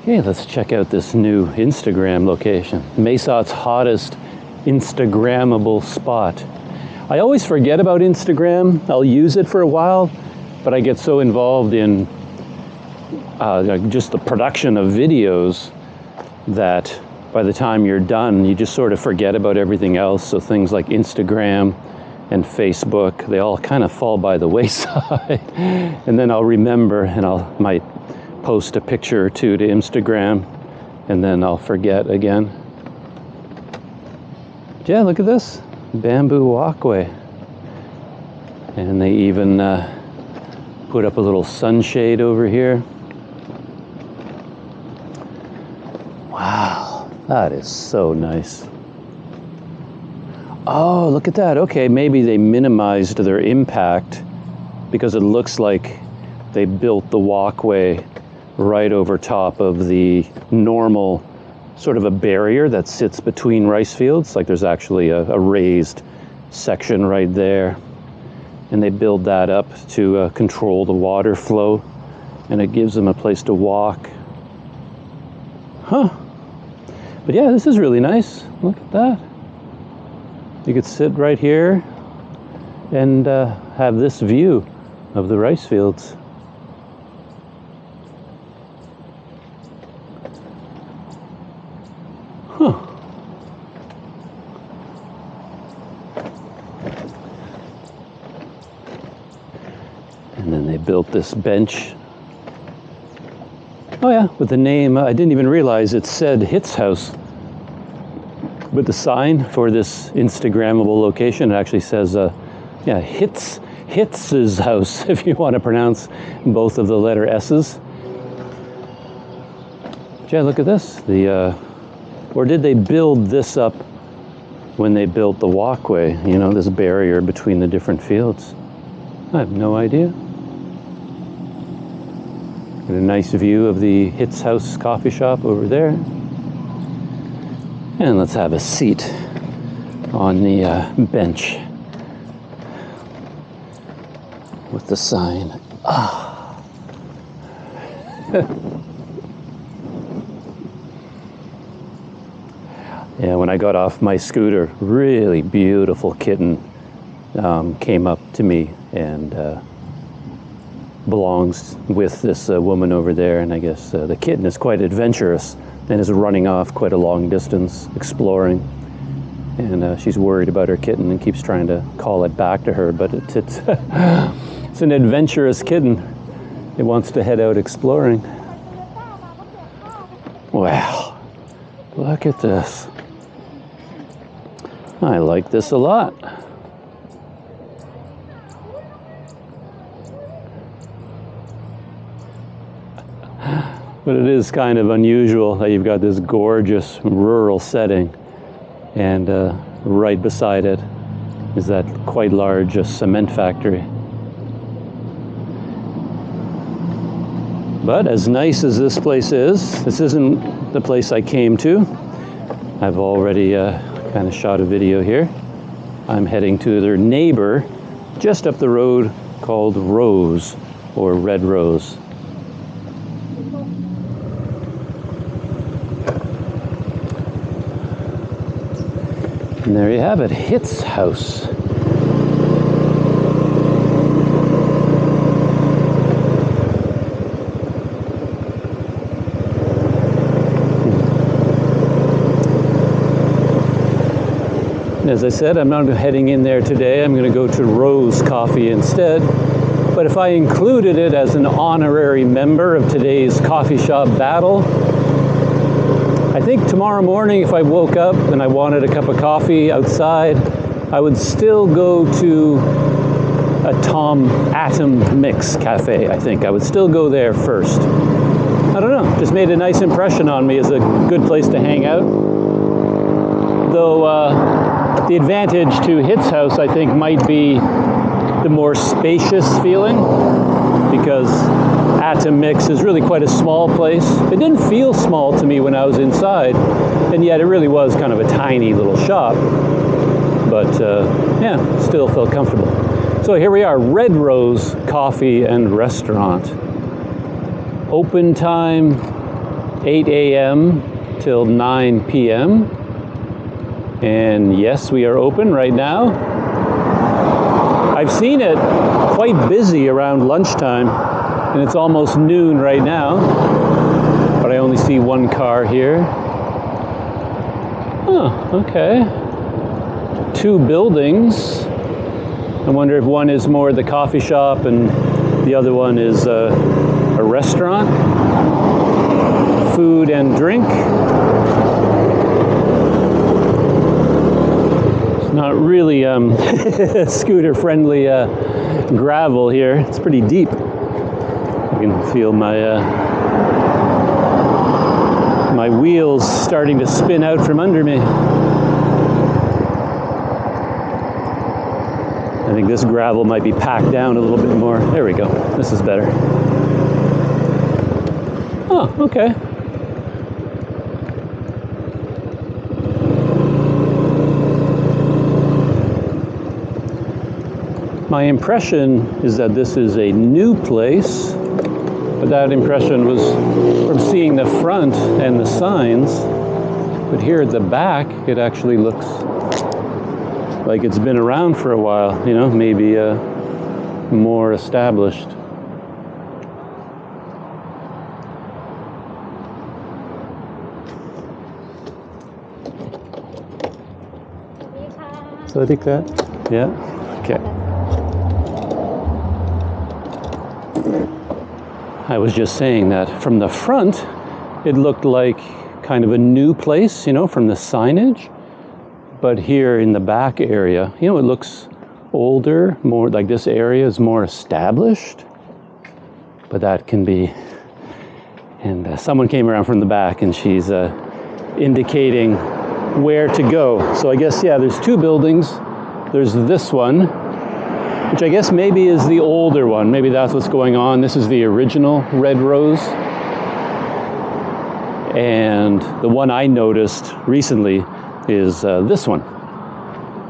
Okay, let's check out this new Instagram location. Mae Sot's hottest Instagrammable spot. I always forget about Instagram. I'll use it for a while, but I get so involved in just the production of videos that by the time you're done, you just sort of forget about everything else. So things like Instagram and Facebook, they all kind of fall by the wayside. And then I'll remember, and might post a picture or two to Instagram, and then I'll forget again. Yeah, look at this bamboo walkway. And they even put up a little sunshade over here. Wow, that is so nice. Oh, look at that. Okay, maybe they minimized their impact because it looks like they built the walkway right over top of the normal sort of a barrier that sits between rice fields. Like there's actually a raised section right there. And they build that up to control the water flow, and it gives them a place to walk. Huh. But yeah, this is really nice. Look at that. You could sit right here and have this view of the rice fields. Huh. And then they built this bench. Oh yeah, with the name, I didn't even realize it said Hit's House. With the sign for this Instagrammable location, it actually says, yeah, Hits's house, if you want to pronounce both of the letter S's. But yeah, look at this. Or did they build this up when they built the walkway? You know, this barrier between the different fields. I have no idea. Got a nice view of the Hit's House coffee shop over there. And let's have a seat on the bench with the sign. Ah. Yeah, when I got off my scooter, really beautiful kitten came up to me and belongs with this woman over there, and I guess the kitten is quite adventurous and is running off quite a long distance exploring, and she's worried about her kitten and keeps trying to call it back to her, but it's it's an adventurous kitten. It wants to head out exploring. Wow, look at this. I like this a lot. But it is kind of unusual that you've got this gorgeous rural setting, and right beside it is that quite large cement factory. But as nice as this place is, this isn't the place I came to. I've already kind of shot a video here. I'm heading to their neighbor just up the road called Rose, or Red Rose. And there you have it, Hit's House. As I said, I'm not heading in there today. I'm going to go to Rose Coffee instead. But if I included it as an honorary member of today's coffee shop battle, I think tomorrow morning, if I woke up and I wanted a cup of coffee outside, I would still go to Atommix Cafe, I think. I would still go there first. I don't know, just made a nice impression on me as a good place to hang out. Though the advantage to Hit's House, I think, might be the more spacious feeling, because Atommix is really quite a small place. It didn't feel small to me when I was inside, and yet it really was kind of a tiny little shop. But yeah, still felt comfortable. So here we are, Red Rose Coffee and Restaurant. Open time 8 a.m. till 9 p.m. And yes, we are open right now. I've seen it quite busy around lunchtime, and it's almost noon right now, but I only see one car here. Oh, okay. 2 buildings. I wonder if one is more the coffee shop and the other one is a restaurant. Food and drink. It's not really scooter-friendly gravel here. It's pretty deep. I can feel my my wheels starting to spin out from under me. I think this gravel might be packed down a little bit more. There we go. This is better. Oh, okay. My impression is that this is a new place, but that impression was from seeing the front and the signs. But here at the back, it actually looks like it's been around for a while, you know, maybe more established. So I think that, yeah, okay. I was just saying that from the front, it looked like kind of a new place, you know, from the signage. But here in the back area, you know, it looks older, more like this area is more established. But that can be, and someone came around from the back and she's indicating where to go. So I guess, yeah, there's two buildings. There's this one, which I guess maybe is the older one. Maybe that's what's going on. This is the original Red Rose. And the one I noticed recently is this one.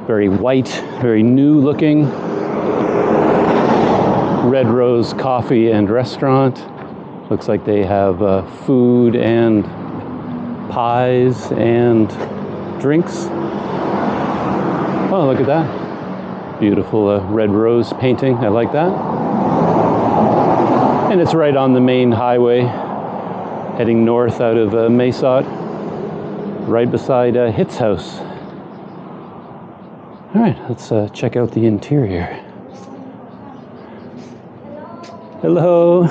Very white, very new looking. Red Rose Coffee and Restaurant. Looks like they have food and pies and drinks. Oh, look at that. Beautiful Red Rose painting. I like that. And it's right on the main highway, heading north out of Mae Sot, right beside Hit's house. All right, let's check out the interior. Hello.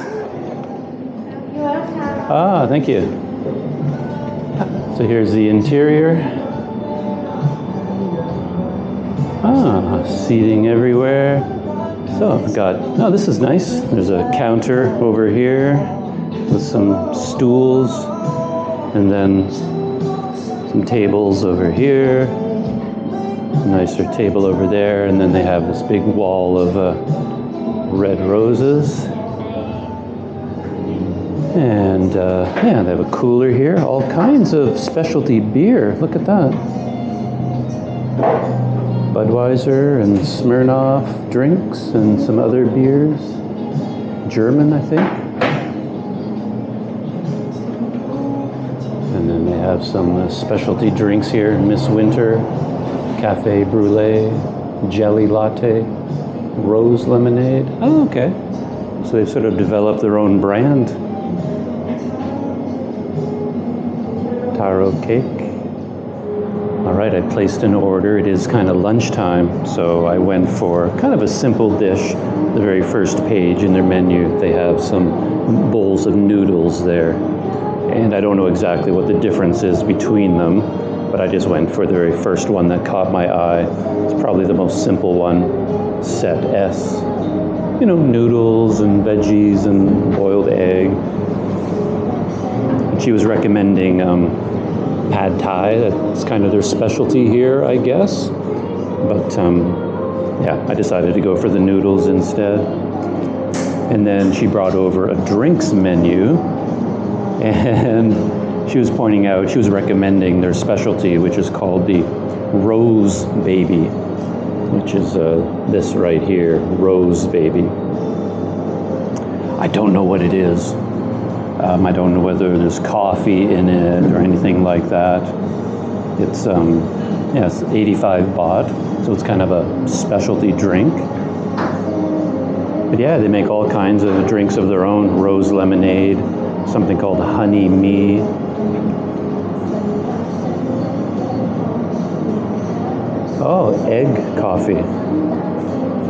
You're welcome. Ah, thank you. So here's the interior. Ah, seating everywhere. So I've got, oh, this is nice. There's a counter over here with some stools, and then some tables over here. A nicer table over there, and then they have this big wall of red roses. And yeah, they have a cooler here. All kinds of specialty beer. Look at that. Budweiser and Smirnoff drinks and some other beers. German, I think. And then they have some specialty drinks here. Miss Winter, Cafe Brulee, Jelly Latte, Rose Lemonade. Oh, okay. So they've sort of developed their own brand. Taro cake. All right, I placed an order. It is kind of lunchtime, so I went for kind of a simple dish. The very first page in their menu, they have some bowls of noodles there. And I don't know exactly what the difference is between them, but I just went for the very first one that caught my eye. It's probably the most simple one, set S. You know, noodles and veggies and boiled egg. And she was recommending pad thai. That's kind of their specialty here, I guess. But yeah, I decided to go for the noodles instead. And then she brought over a drinks menu, and she was pointing out, she was recommending their specialty, which is called the Rose Baby, which is this right here, Rose Baby. I don't know what it is. I don't know whether there's coffee in it or anything like that. It's yeah, it's 85 baht, so it's kind of a specialty drink. But yeah, they make all kinds of drinks of their own. Rose lemonade, something called honey mee. Oh, egg coffee.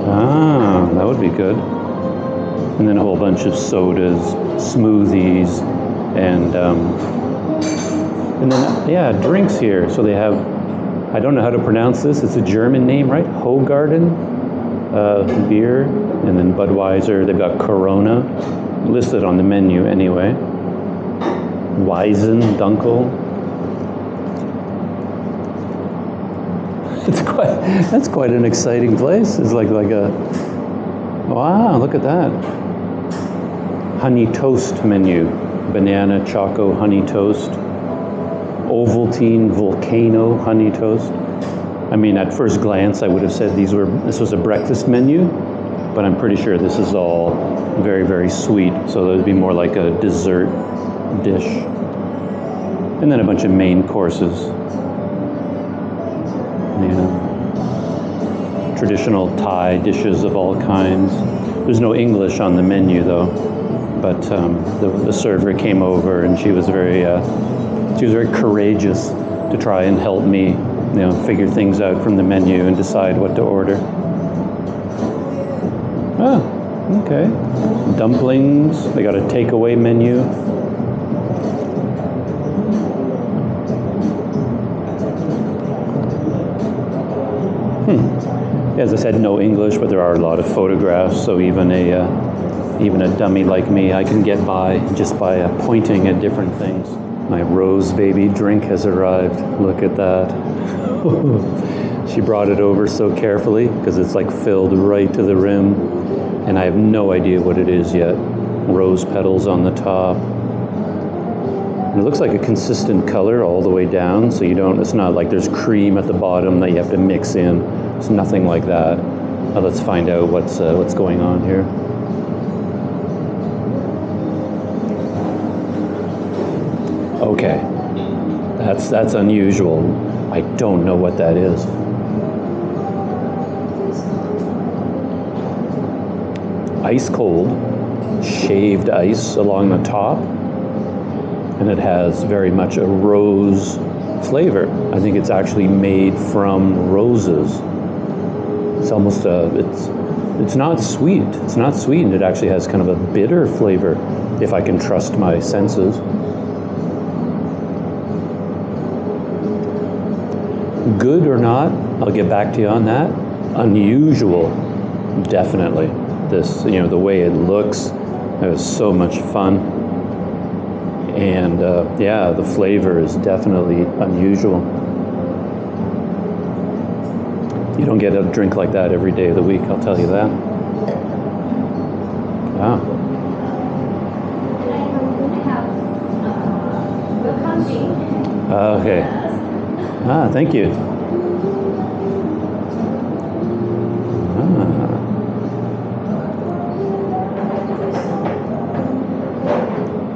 Ah, that would be good. And then a whole bunch of sodas, smoothies, and then, yeah, drinks here. So they have, I don't know how to pronounce this. It's a German name, right? Hogarden beer, and then Budweiser. They've got Corona listed on the menu anyway. Weizen, Dunkel. That's quite an exciting place. It's like a, wow, look at that. Honey toast menu. Banana choco honey toast. Ovaltine volcano honey toast. I mean, at first glance, I would have said this was a breakfast menu, but I'm pretty sure this is all very, very sweet. So it would be more like a dessert dish. And then a bunch of main courses. Yeah. Traditional Thai dishes of all kinds. There's no English on the menu though, but the server came over and she was very courageous to try and help me you know, figure things out from the menu and decide what to order. Ah, okay. Dumplings. They got a takeaway menu. As I said, no English, but there are a lot of photographs, so even a dummy like me, I can get by just by pointing at different things. My Rose Baby drink has arrived. Look at that. She brought it over so carefully because it's like filled right to the rim, and I have no idea what it is yet. Rose petals on the top. And it looks like a consistent color all the way down, so it's not like there's cream at the bottom that you have to mix in. It's nothing like that. Now let's find out what's going on here. Okay, that's unusual. I don't know what that is. Ice cold, shaved ice along the top, and it has very much a rose flavor. I think it's actually made from roses. It's almost it's not sweet. It's not sweet, and it actually has kind of a bitter flavor, if I can trust my senses. Good or not, I'll get back to you on that. Unusual, definitely. This, the way it looks, it was so much fun. And yeah, the flavor is definitely unusual. You don't get a drink like that every day of the week, I'll tell you that. Wow. Okay. Ah, thank you.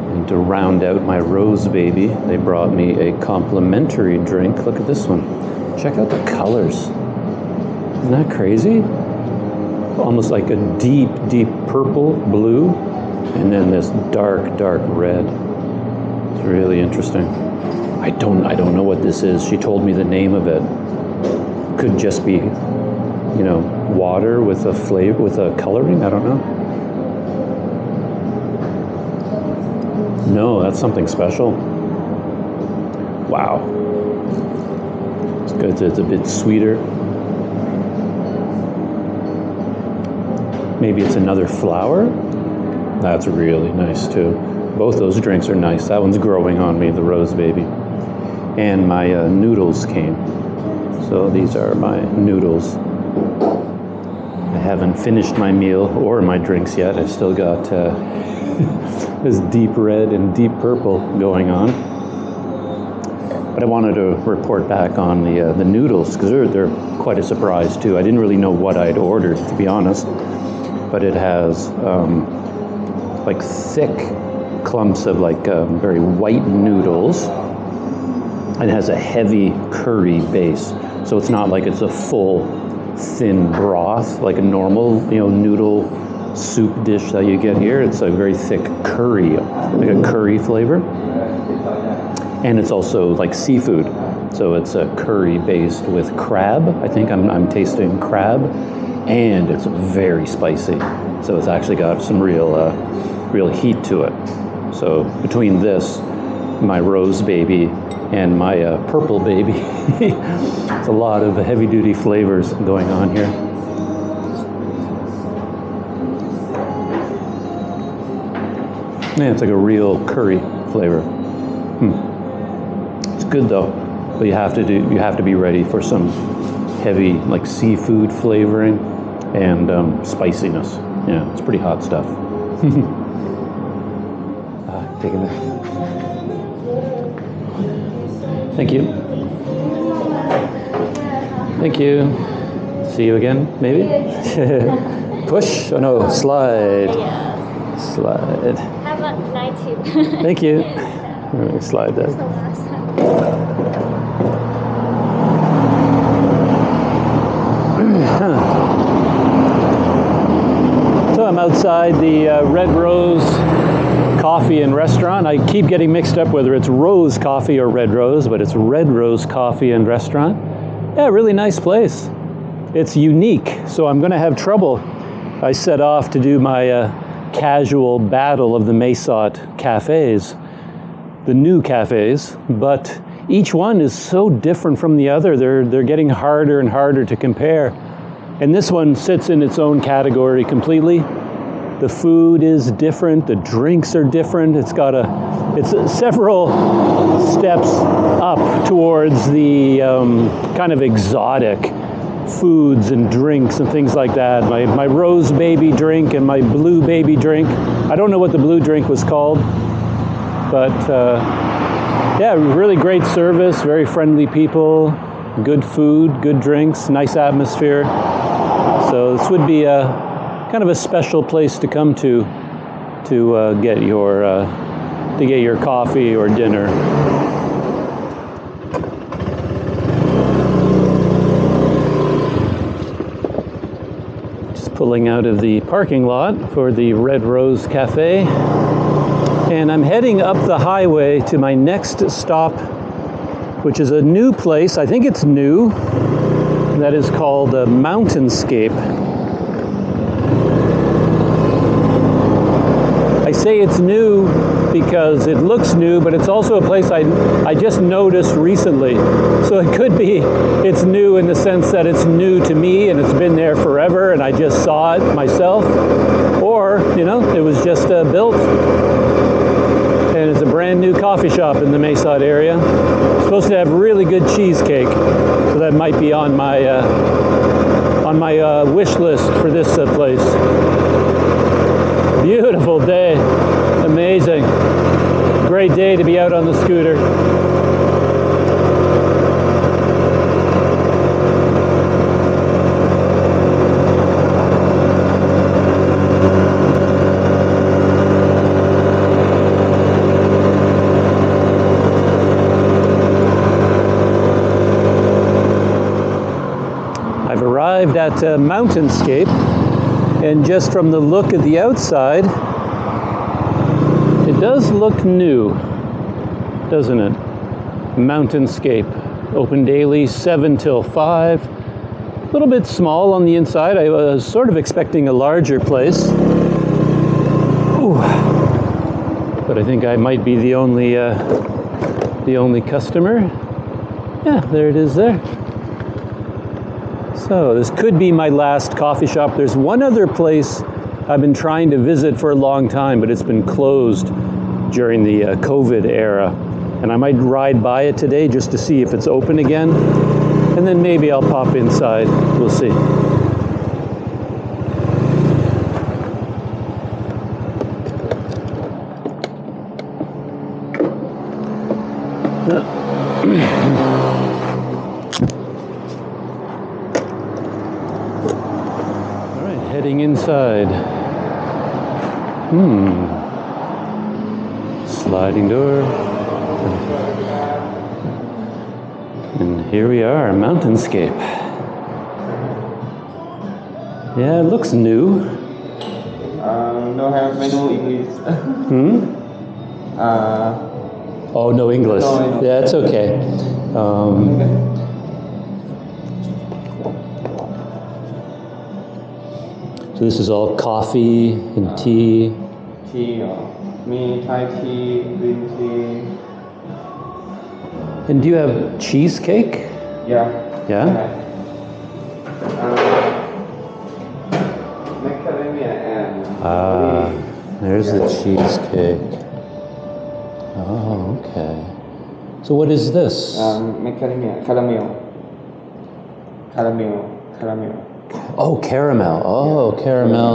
And to round out my Rose Baby, they brought me a complimentary drink. Look at this one. Check out the colors. Isn't that crazy? Almost like a deep, deep purple, blue, and then this dark, dark red. It's really interesting. I don't know what this is. She told me the name of it. Could just be, water with a flavor, with a coloring. I don't know. No, that's something special. Wow. It's good. It's a bit sweeter. Maybe it's another flower. That's really nice too. Both those drinks are nice. That one's growing on me, the Rose Baby. And my noodles came. So these are my noodles. I haven't finished my meal or my drinks yet. I've still got this deep red and deep purple going on. But I wanted to report back on the noodles because they're quite a surprise too. I didn't really know what I'd ordered, to be honest. But it has like thick clumps of very white noodles. It has a heavy curry base, so it's not like it's a full thin broth like a normal noodle soup dish that you get here. It's a very thick curry, like a curry flavor, and it's also like seafood, so it's a curry based with crab. I think I'm tasting crab, and it's very spicy, so it's actually got some real heat to it. So between this, my Rose Baby, and my Purple Baby, it's a lot of heavy-duty flavors going on here. Yeah, it's like a real curry flavor. It's good though, but you have to be ready for some heavy like seafood flavoring and spiciness. Yeah, it's pretty hot stuff. Taking it. Thank you. Thank you. See you again, maybe? Push? Oh no, slide. Slide. Have a night too. Thank you. Let me slide that. So I'm outside the Red Rose Coffee and Restaurant. I keep getting mixed up whether it's Rose Coffee or Red Rose, but it's Red Rose Coffee and Restaurant. Yeah, really nice place. It's unique, so I'm going to have trouble. I set off to do my casual battle of the Mae Sot Cafes, the new cafes, but each one is so different from the other. They're getting harder and harder to compare. And this one sits in its own category completely. The food is different, the drinks are different. It's several steps up towards the kind of exotic foods and drinks and things like that. My rose baby drink and my blue baby drink. I don't know what the blue drink was called, but yeah, really great service, very friendly people, good food, good drinks, nice atmosphere. So this would be a kind of a special place to come to get your coffee or dinner. Pulling out of the parking lot for the Red Rose Cafe, and I'm heading up the highway to my next stop, which is a new place. I think it's new. That is called Mountainscape. I say it's new because it looks new, but it's also a place I just noticed recently. So it could be it's new in the sense that it's new to me and it's been there forever and I just saw it myself. Or, you know, it was just built and it's a brand new coffee shop in the Mae Sot area. It's supposed to have really good cheesecake, so that might be on my wish list for this place. Beautiful day, amazing. Great day to be out on the scooter. I've arrived at Mountainscape, and just from the look at the outside, it does look new, doesn't it? Mountainscape, open daily 7 till 5. A little bit small on the inside. I was sort of expecting a larger place. Ooh. But I think I might be the only customer. Yeah, there it is there. So this could be my last coffee shop. There's one other place I've been trying to visit for a long time, but it's been closed during the COVID era. And I might ride by it today just to see if it's open again. And then maybe I'll pop inside. We'll see. Heading inside. Sliding door. And here we are, Mountainscape. Yeah, it looks new. No have menu English. Oh, no English. No. Yeah, it's okay. So this is all coffee and tea. Tea, me Thai tea, green tea. And do you have cheesecake? Yeah. Yeah? Macadamia and. There's the cheesecake. Oh, okay. So what is this? Macadamia, caramel. Oh, caramel. Oh, caramel.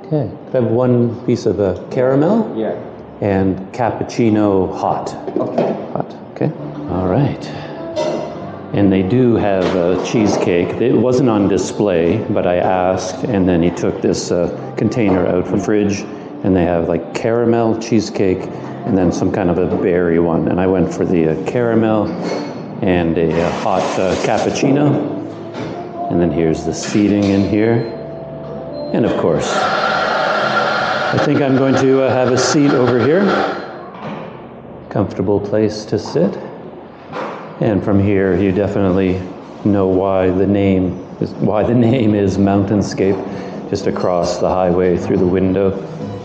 Okay. Could I have one piece of caramel? Yeah. And cappuccino hot. Okay. Hot. Okay. All right. And they do have a cheesecake. It wasn't on display, but I asked, and then he took this container out from the fridge, and they have like caramel cheesecake, and then some kind of a berry one. And I went for the caramel and a hot cappuccino. And then here's the seating in here. And of course, I think I'm going to have a seat over here. Comfortable place to sit. And from here, you definitely know why the name is Mountainscape, just across the highway through the window.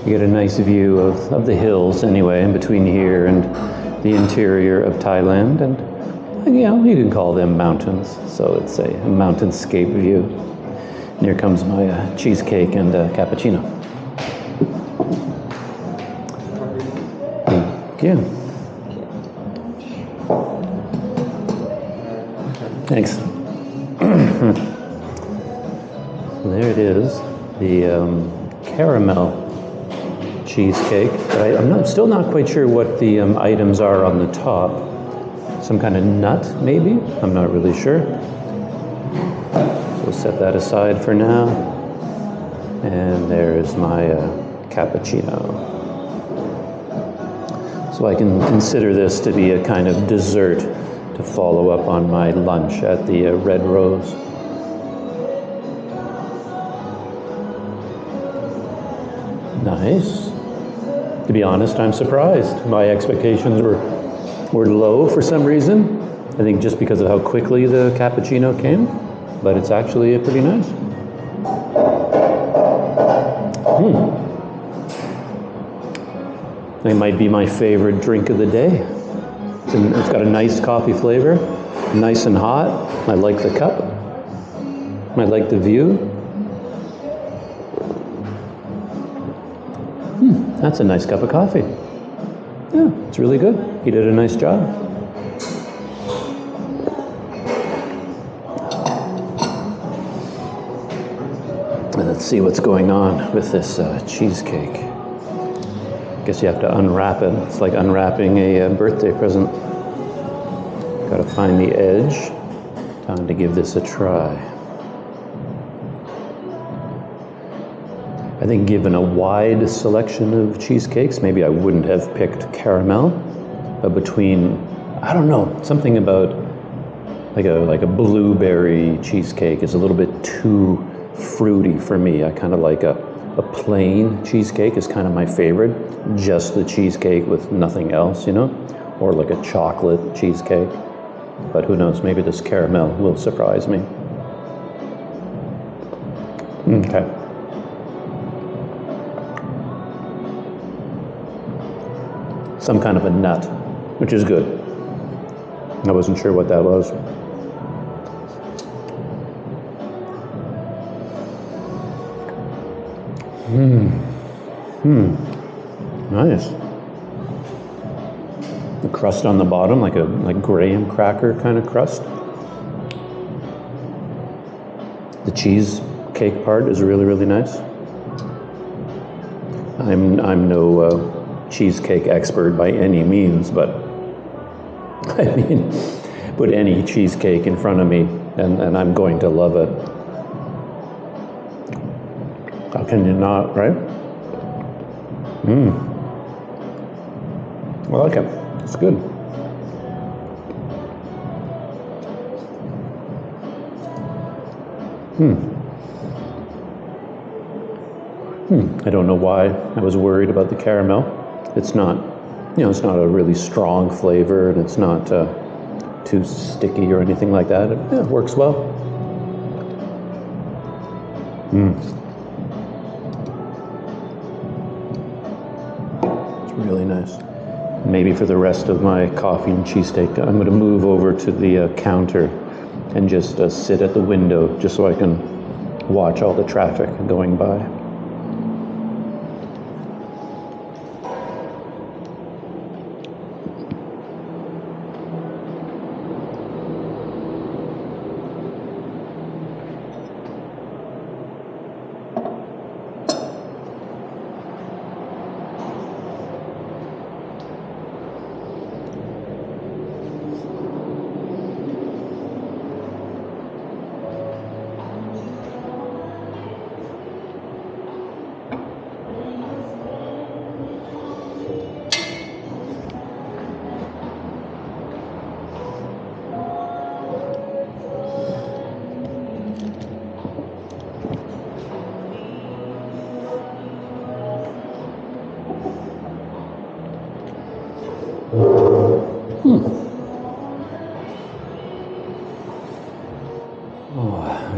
You get a nice view of the hills anyway, in between here and the interior of Thailand. And you know, you can call them mountains, so it's a Mountainscape view. And here comes my cheesecake and cappuccino. Thank you. Thanks. There it is, the caramel cheesecake. But I'm still not quite sure what the items are on the top. Some kind of nut, maybe? I'm not really sure. So we'll set that aside for now. And there's my cappuccino. So I can consider this to be a kind of dessert to follow up on my lunch at the Red Rose. Nice. To be honest, I'm surprised. My expectations were low for some reason. I think just because of how quickly the cappuccino came, but it's actually pretty nice. It might be my favorite drink of the day. It's got a nice coffee flavor, nice and hot. I like the cup. I like the view. That's a nice cup of coffee. Yeah, it's really good. He did a nice job. And let's see what's going on with this cheesecake. Guess you have to unwrap it. It's like unwrapping a birthday present. Gotta find the edge. Time to give this a try. I think given a wide selection of cheesecakes, maybe I wouldn't have picked caramel, but between, I don't know, something about like a blueberry cheesecake is a little bit too fruity for me. I kind of like a plain cheesecake is kind of my favorite, just the cheesecake with nothing else, you know, or like a chocolate cheesecake. But who knows, maybe this caramel will surprise me. Okay. Some kind of a nut, which is good. I wasn't sure what that was. Nice. The crust on the bottom, like graham cracker kind of crust. The cheesecake part is really, really nice. I'm no cheesecake expert by any means, but I mean, put any cheesecake in front of me and I'm going to love it. How can you not, right? I like it. It's good. I don't know why I was worried about the caramel. It's not, you know, it's not a really strong flavor, and it's not too sticky or anything like that. It works well. It's really nice. Maybe for the rest of my coffee and cheesesteak, I'm going to move over to the counter and just sit at the window just so I can watch all the traffic going by.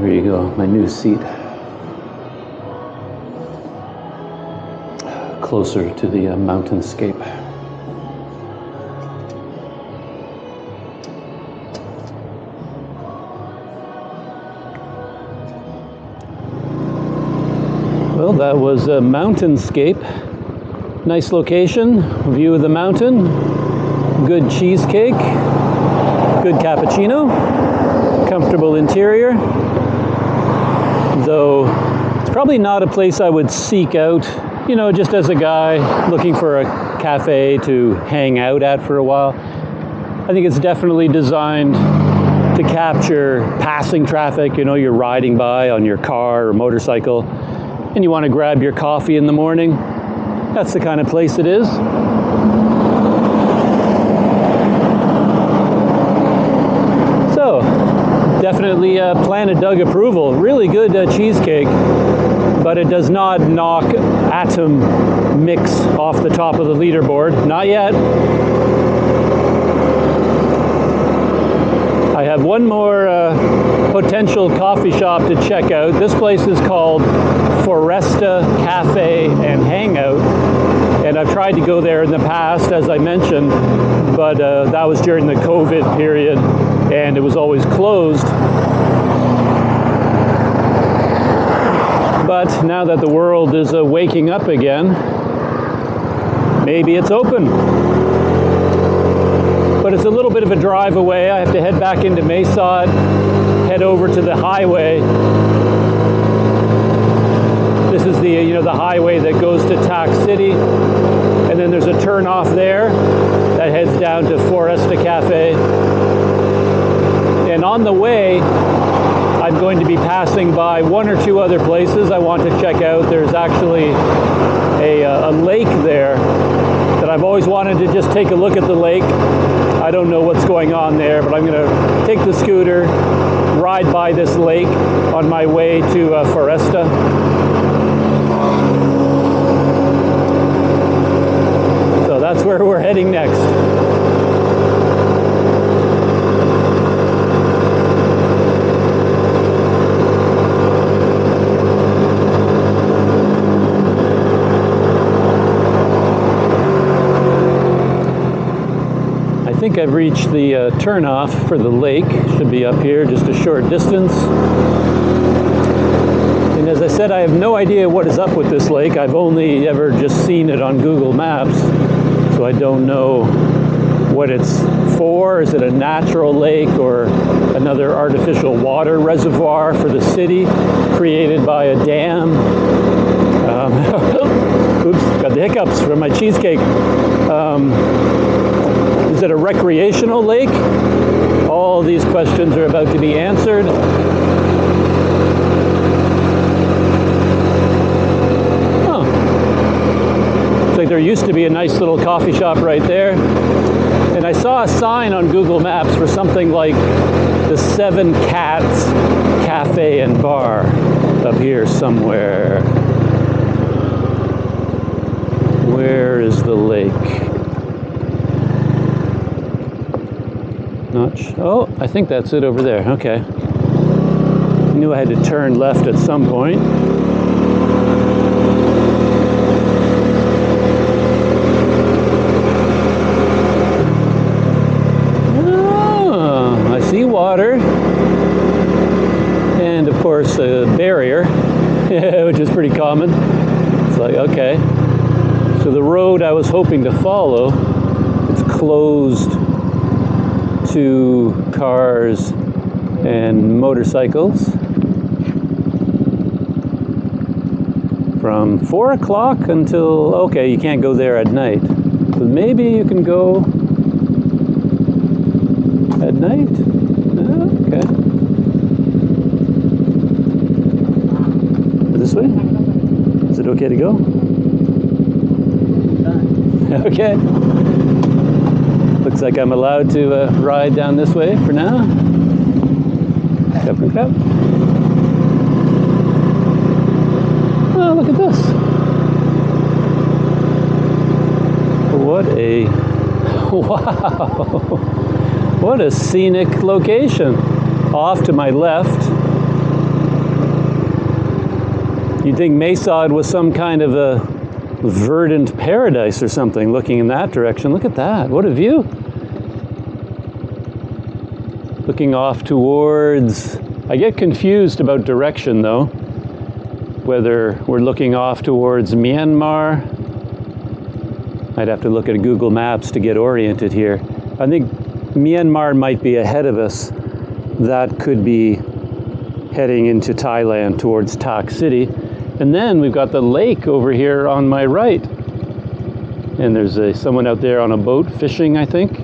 There you go, my new seat. Closer to the mountainscape. Well, that was a mountainscape. Nice location, view of the mountain, good cheesecake, good cappuccino, comfortable interior. Though it's probably not a place I would seek out, you know, just as a guy looking for a cafe to hang out at for a while. I think it's definitely designed to capture passing traffic. You know, you're riding by on your car or motorcycle and you want to grab your coffee in the morning. That's the kind of place it is. So, definitely Planet Doug approval. Really good cheesecake, but it does not knock Atommix off the top of the leaderboard. Not yet. I have one more potential coffee shop to check out. This place is called Foresta Cafe and Hangout, and I've tried to go there in the past, as I mentioned, but that was during the COVID period, and it was always closed. But now that the world is waking up again, maybe it's open. But it's a little bit of a drive away. I have to head back into Mae Sot, head over to the highway. This is the, you know, the highway that goes to Tax City, and then there's a turn off there that heads down to Foresta Cafe. And on the way, I'm going to be passing by one or two other places I want to check out. There's actually a lake there that I've always wanted to just take a look at the lake. I don't know what's going on there, but I'm going to take the scooter, ride by this lake on my way to Foresta. So that's where we're heading next. I think I've reached the turnoff for the lake. Should be up here, just a short distance. And as I said, I have no idea what is up with this lake. I've only ever just seen it on Google Maps, so I don't know what it's for. Is it a natural lake or another artificial water reservoir for the city created by a dam? Oops, got the hiccups from my cheesecake. Is it a recreational lake? All these questions are about to be answered. Oh. Looks like there used to be a nice little coffee shop right there. And I saw a sign on Google Maps for something like the 7 Cats Cafe and Bar up here somewhere. Where is the lake? Oh, I think that's it over there. Okay. I knew I had to turn left at some point. Oh, I see water. And of course a barrier, which is pretty common. It's like, okay. So the road I was hoping to follow, it's closed to cars and motorcycles from 4 o'clock until, okay, you can't go there at night. So maybe you can go at night? Okay. This way? Is it okay to go? Okay. Looks like I'm allowed to ride down this way for now. Cup and cup. Oh, look at this. What a, wow. What a scenic location. Off to my left You'd think Mae Sot was some kind of a verdant paradise or something, looking in that direction. Look at that, what a view. Looking off towards, I get confused about direction though, whether we're looking off towards Myanmar. I'd have to look at Google Maps to get oriented here. I think Myanmar might be ahead of us. That could be heading into Thailand towards Tak City. And then we've got the lake over here on my right. And there's someone out there on a boat fishing, I think.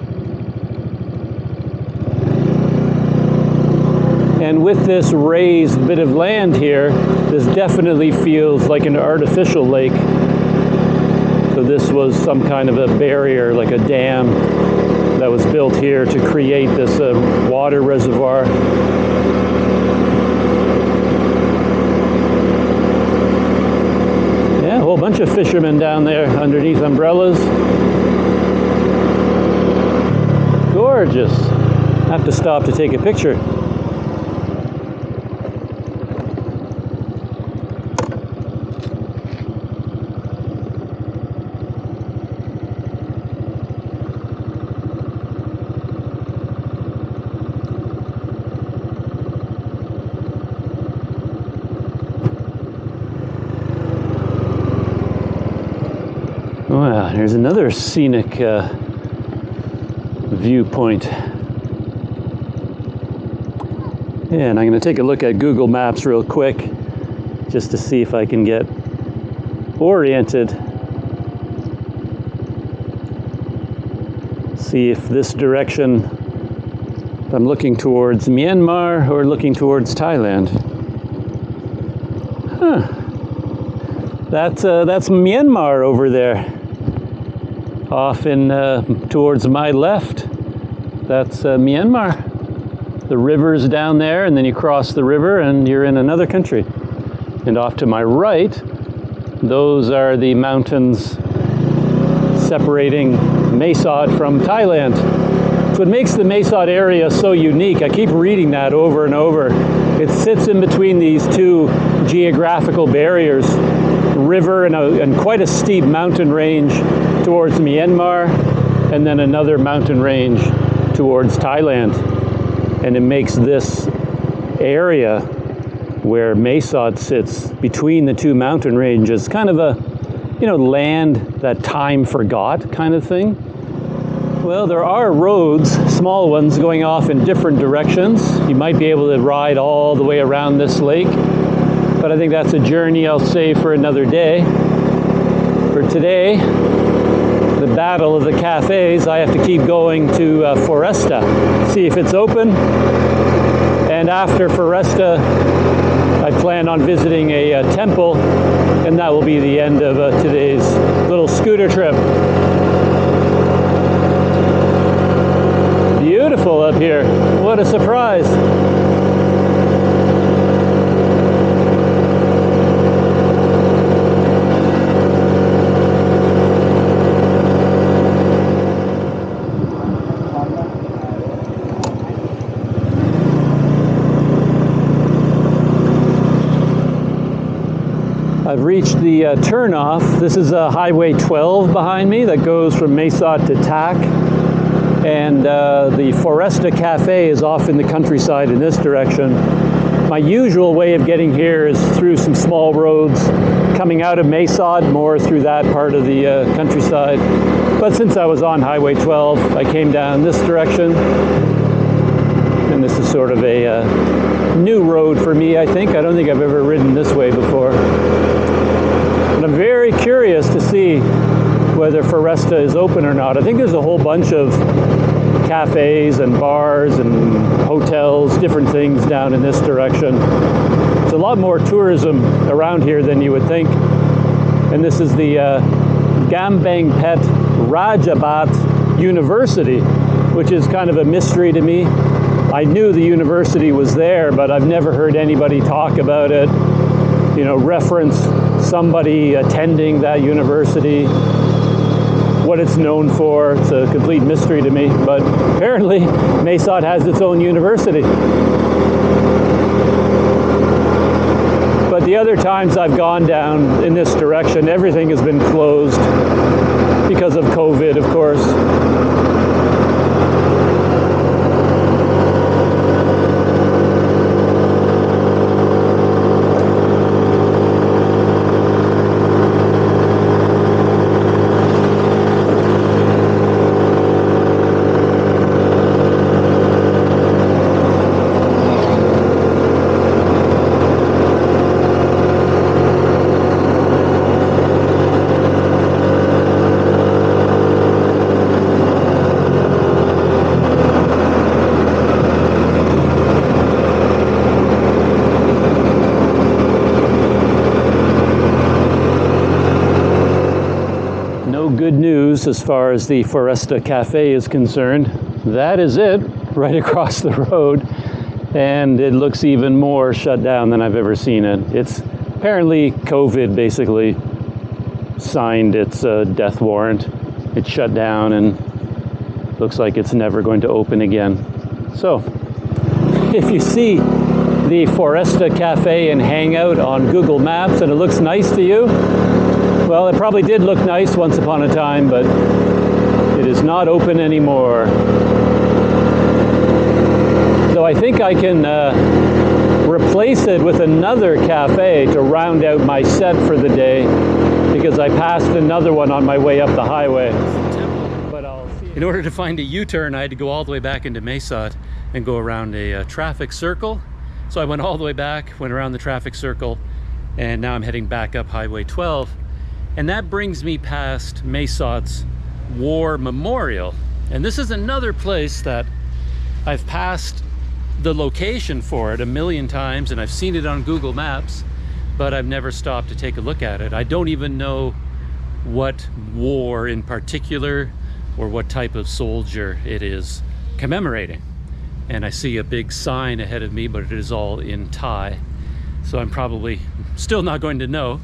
And with this raised bit of land here, this definitely feels like an artificial lake. So this was some kind of a barrier, like a dam that was built here to create this water reservoir. Yeah, a whole bunch of fishermen down there underneath umbrellas. Gorgeous. I have to stop to take a picture. Wow, here's another scenic viewpoint. Yeah, and I'm going to take a look at Google Maps real quick just to see if I can get oriented. See if this direction, if I'm looking towards Myanmar or looking towards Thailand. Huh. That's Myanmar over there. Off in towards my left, that's Myanmar. The river's down there, and then you cross the river and you're in another country. And off to my right, those are the mountains separating Mae Sot from Thailand. So what makes the Mae Sot area so unique, I keep reading that over and over. It sits in between these two geographical barriers, river and quite a steep mountain range towards Myanmar, and then another mountain range towards Thailand. And it makes this area where Mae Sot sits between the two mountain ranges kind of a, land that time forgot kind of thing. Well, there are roads, small ones, going off in different directions. You might be able to ride all the way around this lake, but I think that's a journey I'll save for another day. For today, the battle of the cafes, I have to keep going to Foresta, see if it's open. And after Foresta, I plan on visiting a temple, and that will be the end of today's little scooter trip. Beautiful up here. What a surprise. I've reached the turnoff. This is Highway 12 behind me that goes from Mae Sot to Tak. And the Foresta Cafe is off in the countryside in this direction. My usual way of getting here is through some small roads coming out of Mae Sot, more through that part of the countryside. But since I was on Highway 12, I came down this direction. And this is sort of a new road for me, I think. I don't think I've ever ridden this way before. But I'm very curious to see whether Foresta is open or not. I think there's a whole bunch of cafes and bars and hotels, different things down in this direction. It's a lot more tourism around here than you would think. And this is the Gambangpet Rajabat University, which is kind of a mystery to me. I knew the university was there, but I've never heard anybody talk about it, reference somebody attending that university, what it's known for. It's a complete mystery to me, but apparently Mae Sot has its own university. But The other times I've gone down in this direction, everything has been closed because of COVID, of course. Good news as far as the Foresta Cafe is concerned. That is it, right across the road, and it looks even more shut down than I've ever seen it. It's apparently COVID basically signed its death warrant. It shut down and looks like it's never going to open again. So if you see the Foresta Cafe and Hangout on Google Maps and it looks nice to you, well, it probably did look nice once upon a time, but it is not open anymore. So I think I can replace it with another cafe to round out my set for the day, because I passed another one on my way up the highway. But in order to find a U-turn, I had to go all the way back into Mae Sot and go around a traffic circle. So I went all the way back, went around the traffic circle, and now I'm heading back up Highway 12. And that brings me past Mae Sot's War Memorial. And this is another place that I've passed the location for it a million times, and I've seen it on Google Maps, but I've never stopped to take a look at it. I don't even know what war in particular or what type of soldier it is commemorating. And I see a big sign ahead of me, but it is all in Thai. So I'm probably still not going to know.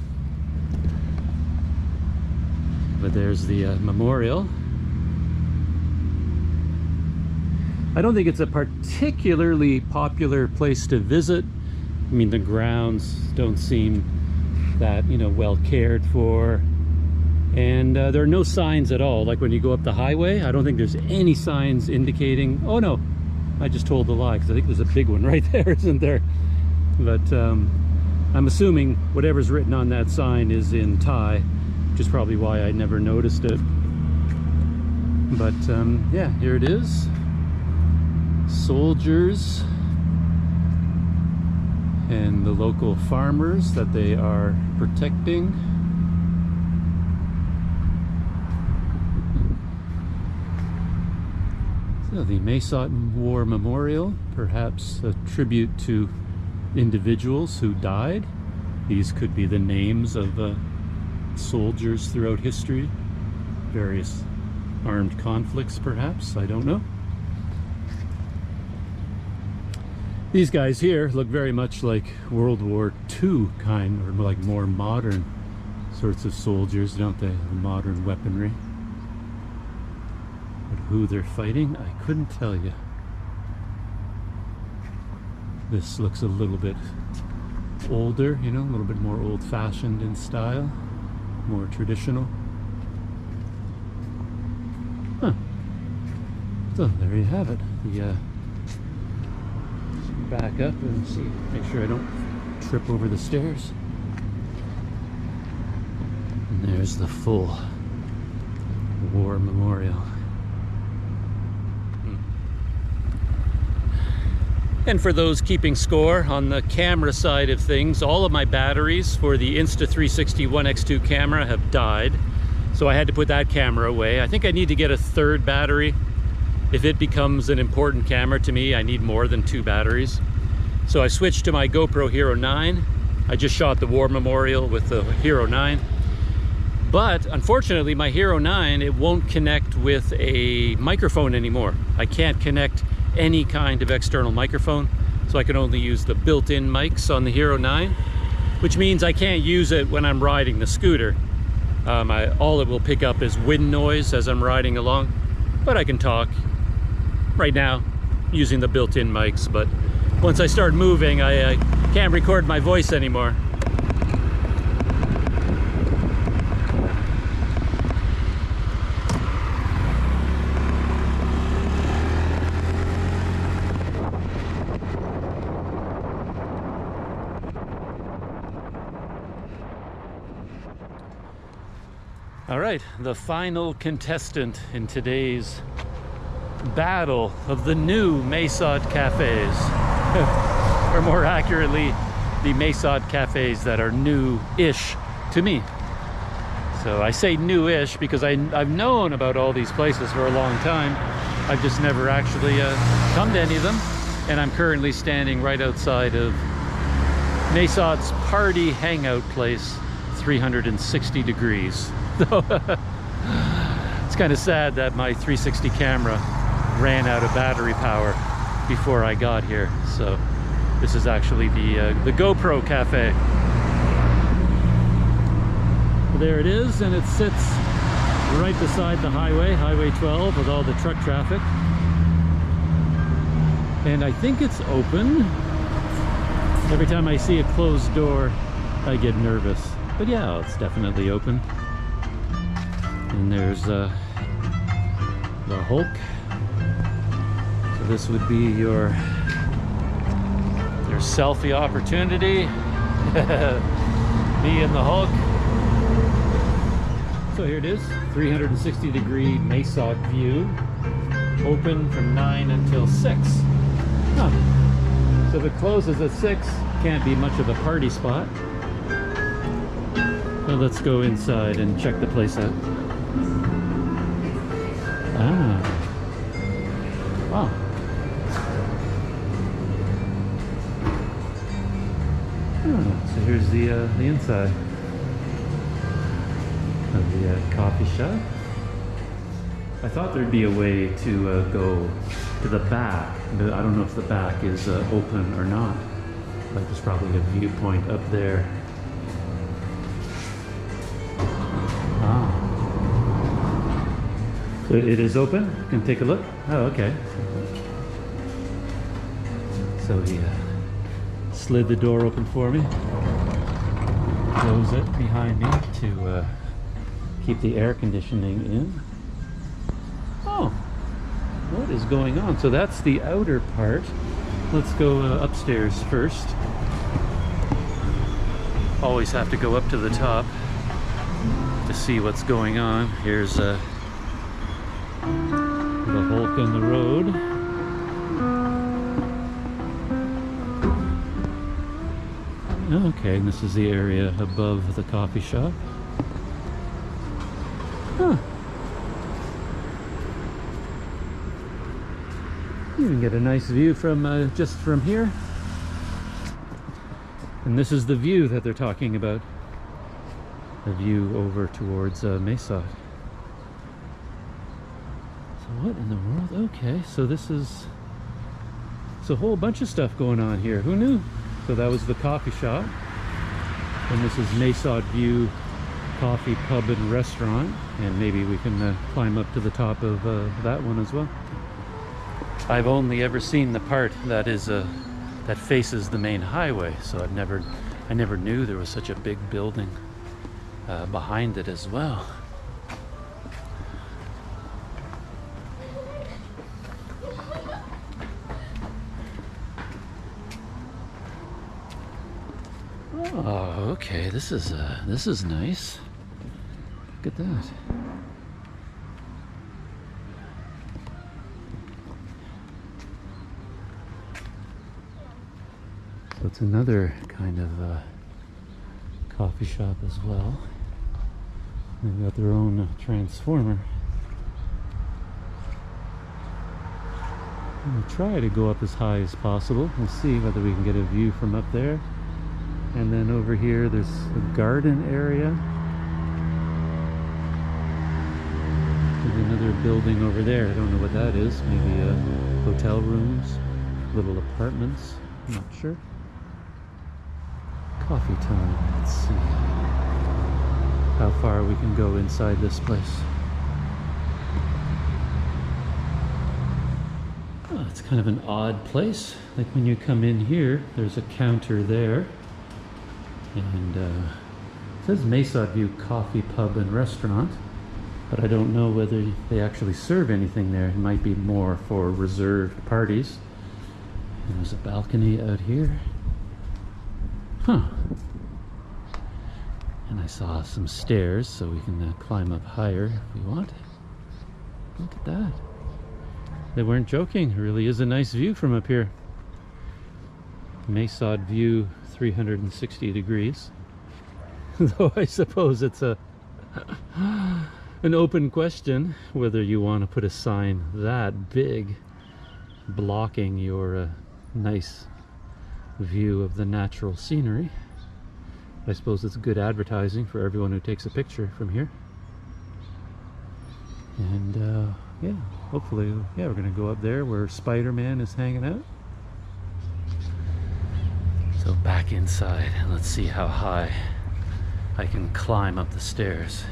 But there's the memorial. I don't think it's a particularly popular place to visit. I mean, the grounds don't seem that, you know, well cared for. And there are no signs at all. Like when you go up the highway, I don't think there's any signs indicating, oh no, I just told a lie, because I think there's a big one right there, isn't there? But I'm assuming whatever's written on that sign is in Thai, which is probably why I never noticed it. But yeah, here it is. Soldiers and the local farmers that they are protecting. So the Mae Sot War Memorial, perhaps a tribute to individuals who died. These could be the names of soldiers throughout history, various armed conflicts perhaps, I don't know. These guys here look very much like World War II kind, or like more modern sorts of soldiers, don't they? Modern weaponry. But who they're fighting, I couldn't tell you. This looks a little bit older, you know, a little bit more old-fashioned in style. More traditional. Huh. So there you have it. The back up and see, make sure I don't trip over the stairs. And there's the full War Memorial. And for those keeping score, on the camera side of things, all of my batteries for the Insta360 One X2 camera have died. So I had to put that camera away. I think I need to get a third battery. If it becomes an important camera to me, I need more than 2 batteries. So I switched to my GoPro Hero 9. I just shot the War Memorial with the Hero 9. But unfortunately, my Hero 9, it won't connect with a microphone anymore. I can't connect any kind of external microphone, so I can only use the built-in mics on the Hero 9, which means I can't use it when I'm riding the scooter. All it will pick up is wind noise as I'm riding along, but I can talk right now using the built-in mics. But once I start moving, I can't record my voice anymore. All right, the final contestant in today's battle of the new Mae Sot Cafes. Or more accurately, the Mae Sot Cafes that are new-ish to me. So I say new-ish because I've known about all these places for a long time. I've just never actually come to any of them. And I'm currently standing right outside of Mae Sot's party hangout place, 360 degrees. It's kind of sad that my 360 camera ran out of battery power before I got here. So this is actually the GoPro Cafe. There it is, and it sits right beside the highway, Highway 12, with all the truck traffic. And I think it's open. Every time I see a closed door, I get nervous. But yeah, it's definitely open. And there's the Hulk. So this would be your selfie opportunity. Me and the Hulk. So here it is, 360 degree Mae Sot View. Open from 9 until 6. Huh. So if it closes at 6, can't be much of a party spot. Well, let's go inside and check the place out. Ah. Wow. Oh, so here's the inside of the coffee shop. I thought there'd be a way to go to the back, but I don't know if the back is open or not. Like there's probably a viewpoint up there. Ah. So it is open? You can take a look? Oh, okay. So he slid the door open for me. Close it behind me to keep the air conditioning in. Oh, what is going on? So that's the outer part. Let's go upstairs first. Always have to go up to the top to see what's going on. Here's the Hulk in the road. Okay, and this is the area above the coffee shop. Huh. You can get a nice view from just from here. And this is the view that they're talking about. The view over towards Mae Sot. So what in the world? Okay, so this is... It's a whole bunch of stuff going on here. Who knew? So that was the coffee shop. And this is Mae Sot View Coffee, Pub and Restaurant. And maybe we can climb up to the top of that one as well. I've only ever seen the part that is that faces the main highway, so I never knew there was such a big building behind it as well. Oh, okay. This is nice. Look at that. So it's another kind of coffee shop as well. They've got their own transformer. I'm gonna try to go up as high as possible. We'll see whether we can get a view from up there. And then over here, there's a garden area. There's another building over there. I don't know what that is. Maybe hotel rooms, little apartments. I'm not sure. Coffee time. Let's see how far we can go inside this place. Oh, it's kind of an odd place. Like when you come in here, there's a counter there. And it says Mae Sot View Coffee, Pub and Restaurant, but I don't know whether they actually serve anything there. It might be more for reserved parties. And there's a balcony out here. Huh. And I saw some stairs, so we can climb up higher if we want. Look at that. They weren't joking. It really is a nice view from up here. Mae Sot View 360 degrees. Though I suppose it's an open question whether you want to put a sign that big blocking your nice view of the natural scenery. I suppose it's good advertising for everyone who takes a picture from here. And yeah, hopefully, yeah, we're gonna go up there where Spider-Man is hanging out. So back inside, and let's see how high I can climb up the stairs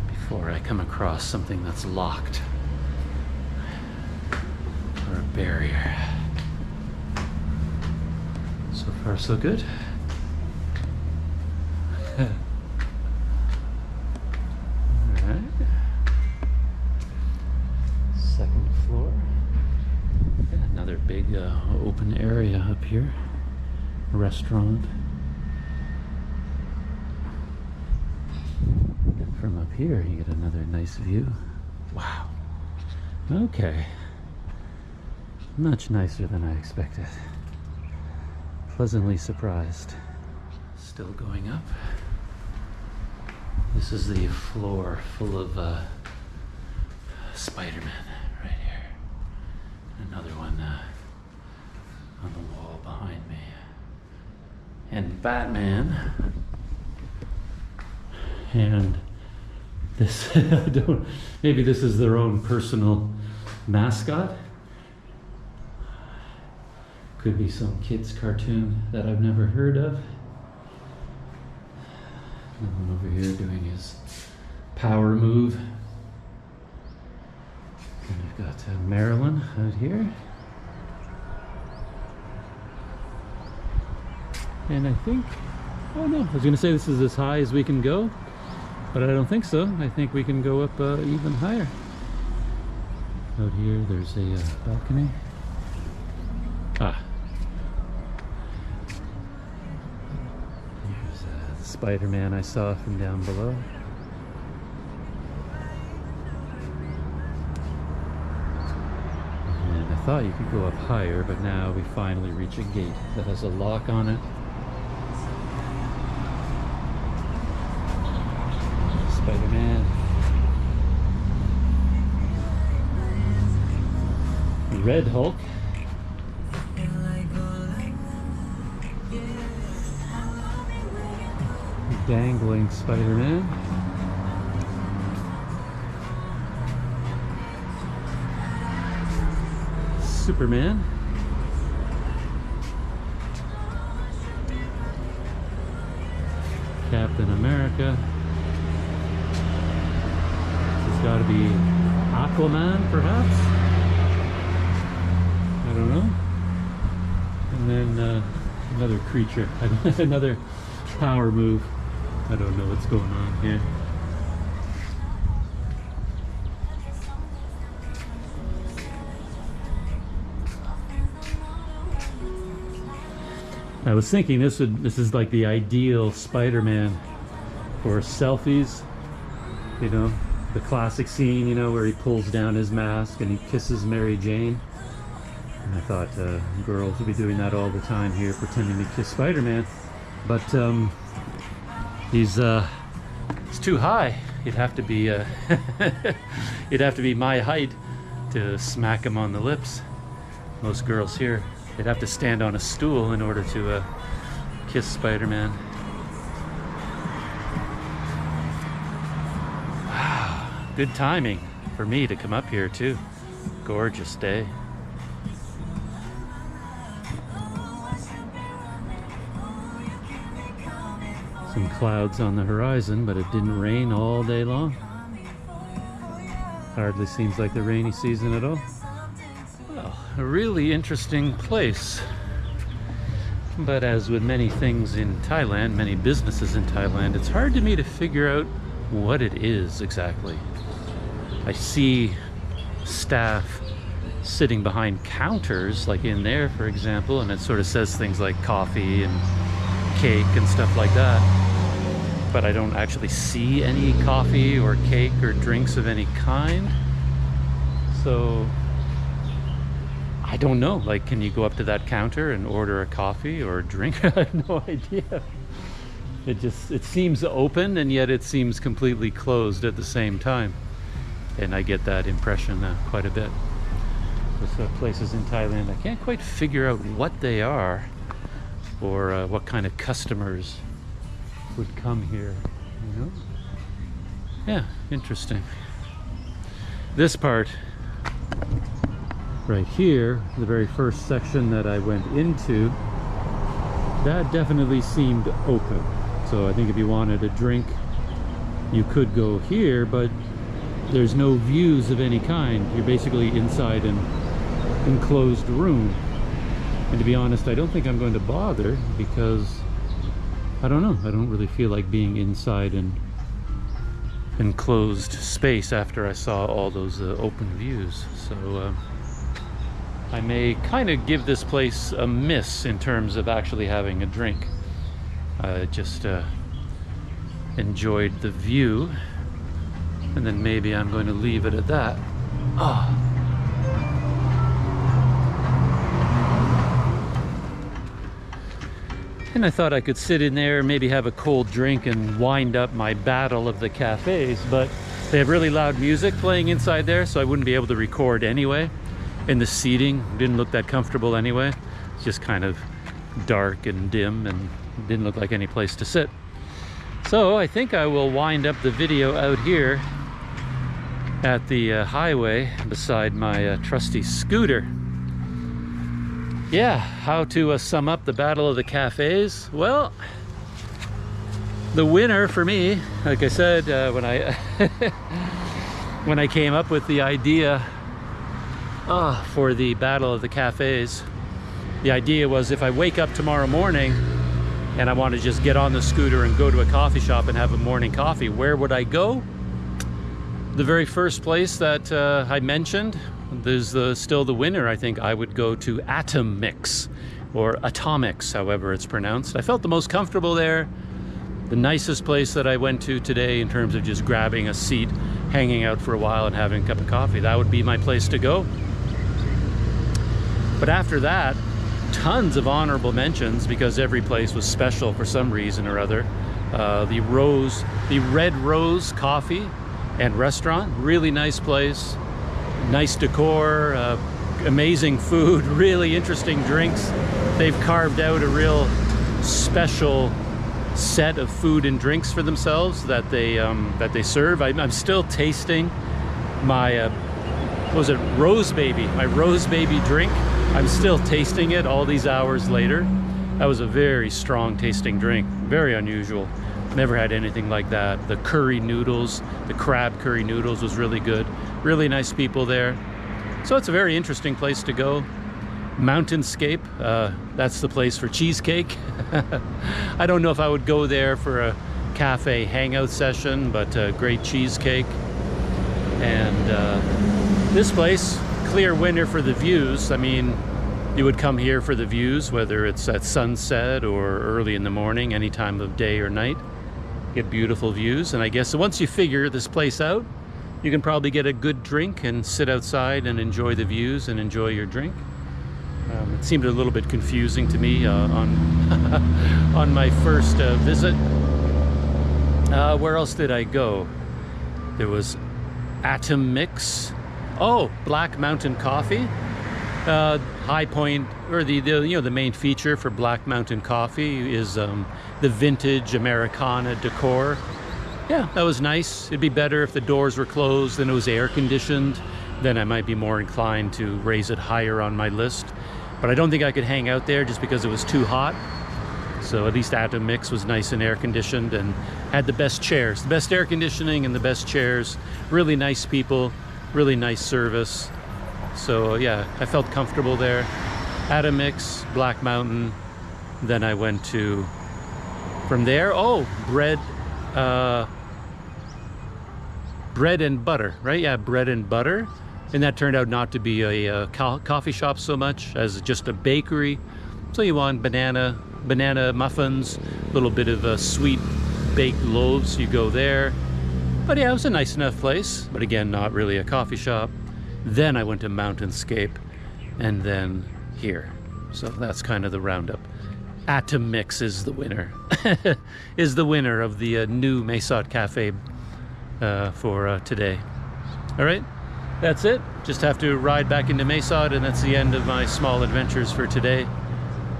before I come across something that's locked or a barrier. So far so good. Alright. Second floor. Yeah, another big open area up here. Restaurant. And from up here you get another nice view. Wow. Okay. Much nicer than I expected. Pleasantly surprised. Still going up. This is the floor full of Spider-Man right here. Another one on the wall behind me. And Batman. And this, maybe this is their own personal mascot. Could be some kid's cartoon that I've never heard of. And one over here doing his power move. And we've got Marilyn out here. And I think, oh no, I was going to say this is as high as we can go, but I don't think so. I think we can go up even higher. Out here there's a balcony. Ah. Here's the Spider-Man I saw from down below. And I thought you could go up higher, but now we finally reach a gate that has a lock on it. Spider-Man. Red Hulk. Dangling Spider-Man. Superman. Captain America. It's got to be Aquaman, perhaps? I don't know. And then another creature, another power move. I don't know what's going on here. I was thinking this is like the ideal Spider-Man for selfies, you know, the classic scene, you know, where he pulls down his mask and he kisses Mary Jane. And I thought girls would be doing that all the time here, pretending to kiss Spider-Man. But he's too high. He'd have to be he'd have to be my height to smack him on the lips. Most girls here, they'd have to stand on a stool in order to kiss Spider-Man. Wow, good timing for me to come up here too. Gorgeous day. Some clouds on the horizon, but it didn't rain all day long. Hardly seems like the rainy season at all. Well, a really interesting place. But as with many things in Thailand, many businesses in Thailand, it's hard to me to figure out what it is exactly. I see staff sitting behind counters, like in there, for example, and it sort of says things like coffee and cake and stuff like that. but I don't actually see any coffee or cake or drinks of any kind. So I don't know, like, can you go up to that counter and order a coffee or a drink? I have no idea. It seems open, and yet it seems completely closed at the same time. And I get that impression quite a bit with places in Thailand. I can't quite figure out what they are, or what kind of customers would come here, you know? Yeah, interesting. This part right here, the very first section that I went into, that definitely seemed open. So I think if you wanted a drink, you could go here, but there's no views of any kind. You're basically inside an enclosed room. And to be honest, I don't think I'm going to bother, because I don't know, I don't really feel like being inside an enclosed space after I saw all those open views. So I may kind of give this place a miss in terms of actually having a drink. I just enjoyed the view, and then maybe I'm going to leave it at that. Oh. And I thought I could sit in there, maybe have a cold drink and wind up my battle of the cafes, but they have really loud music playing inside there, so I wouldn't be able to record anyway. And the seating didn't look that comfortable anyway. It's just kind of dark and dim and didn't look like any place to sit. So I think I will wind up the video out here at the highway beside my trusty scooter. Yeah, how to sum up the Battle of the Cafes? Well, the winner for me, like I said, when I when I came up with the idea for the Battle of the Cafes, the idea was, if I wake up tomorrow morning and I want to just get on the scooter and go to a coffee shop and have a morning coffee, where would I go? The very first place that I mentioned, there's still the winner. I think I would go to Atommix, or Atommix, however it's pronounced. I felt the most comfortable there. The nicest place that I went to today in terms of just grabbing a seat, hanging out for a while and having a cup of coffee. That would be my place to go. But after that, tons of honorable mentions, because every place was special for some reason or other. The Red Rose Coffee and Restaurant, really nice place. Nice decor, amazing food, really interesting drinks. They've carved out a real special set of food and drinks for themselves that they serve. I'm still tasting my what was it, Rose Baby, my Rose Baby drink. I'm still tasting it all these hours later. That was a very strong tasting drink, very unusual. Never had anything like that. The curry noodles, the crab curry noodles was really good. Really nice people there. So it's a very interesting place to go. Mountainscape, that's the place for cheesecake. I don't know if I would go there for a cafe hangout session, but great cheesecake. And this place, clear winner for the views. I mean, you would come here for the views, whether it's at sunset or early in the morning, any time of day or night. Get beautiful views. And I guess once you figure this place out, you can probably get a good drink and sit outside and enjoy the views and enjoy your drink. It seemed a little bit confusing to me on on my first visit. Where else did I go? There was Atommix. Oh, Black Mountain Coffee. High point, or the main feature for Black Mountain Coffee is the vintage Americana decor. Yeah, that was nice. It'd be better if the doors were closed and it was air conditioned. Then I might be more inclined to raise it higher on my list. But I don't think I could hang out there just because it was too hot. So at least Atommix was nice and air conditioned and had the best chairs, the best air conditioning and the best chairs. Really nice people, really nice service. So yeah, I felt comfortable there. Atommix, Black Mountain. Then I went to, from there, Bread and Butter, right? Yeah, Bread and Butter. And that turned out not to be a coffee shop so much as just a bakery. So you want banana muffins, a little bit of sweet baked loaves, you go there. But yeah, it was a nice enough place, but again, not really a coffee shop. Then I went to Mountainscape, and then here. So that's kind of the roundup. Atommix is the winner. Is the winner of the new Mae Sot Cafe for today. All right, that's it. Just have to ride back into Mae Sot, and that's the end of my small adventures for today.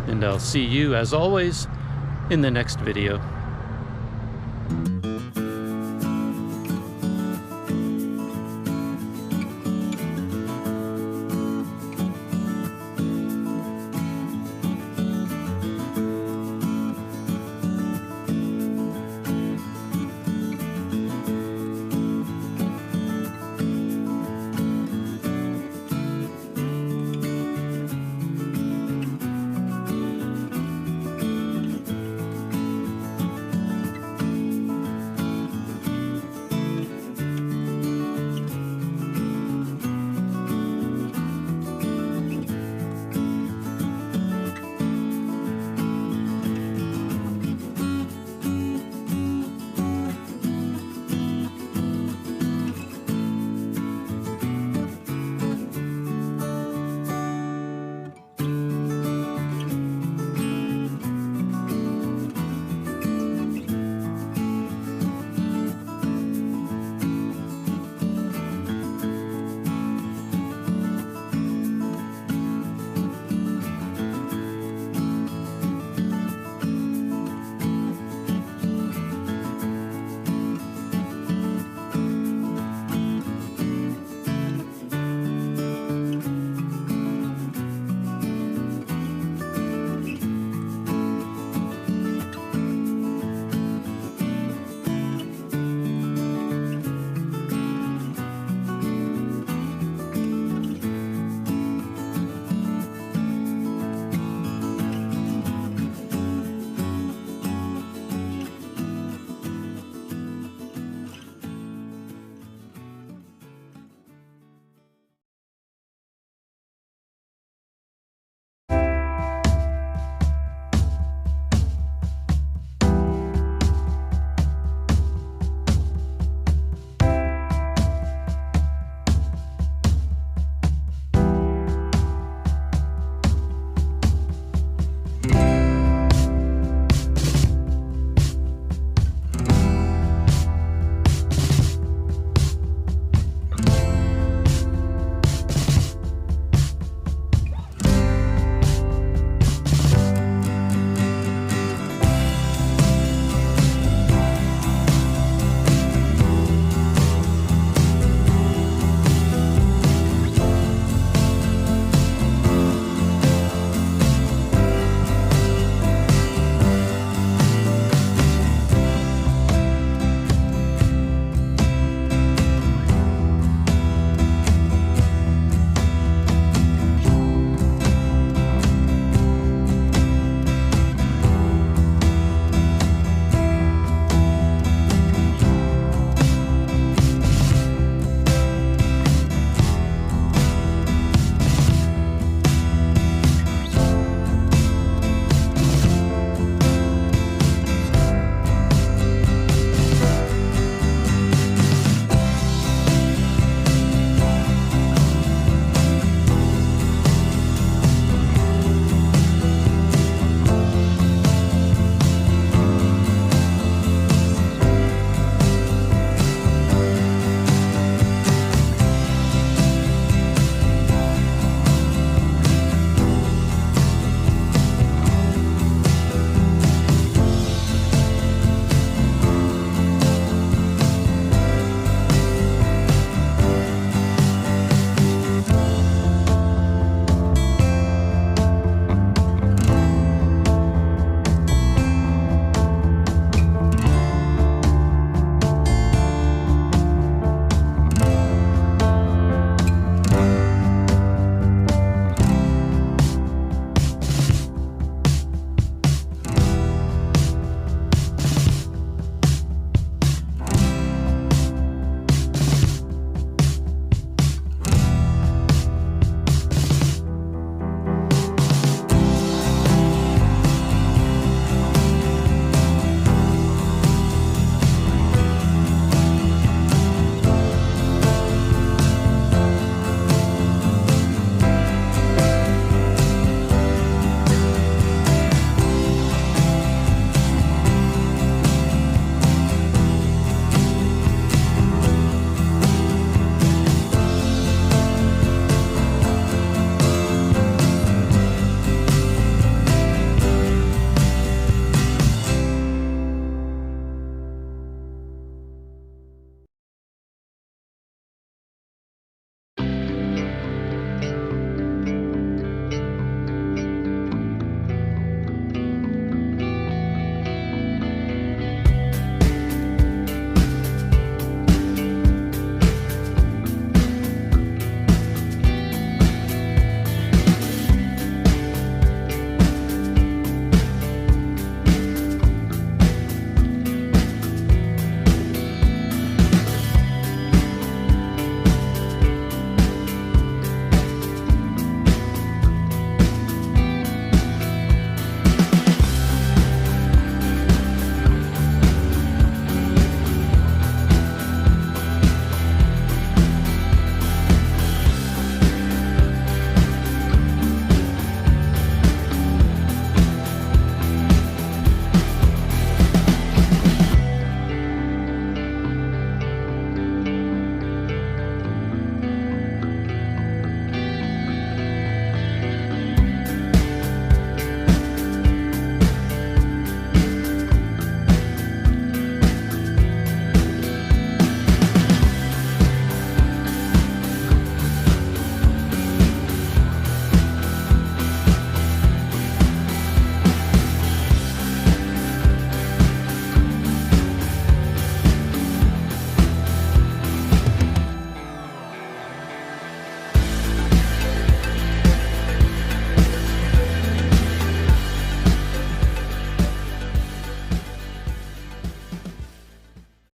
And I'll see you, as always, in the next video.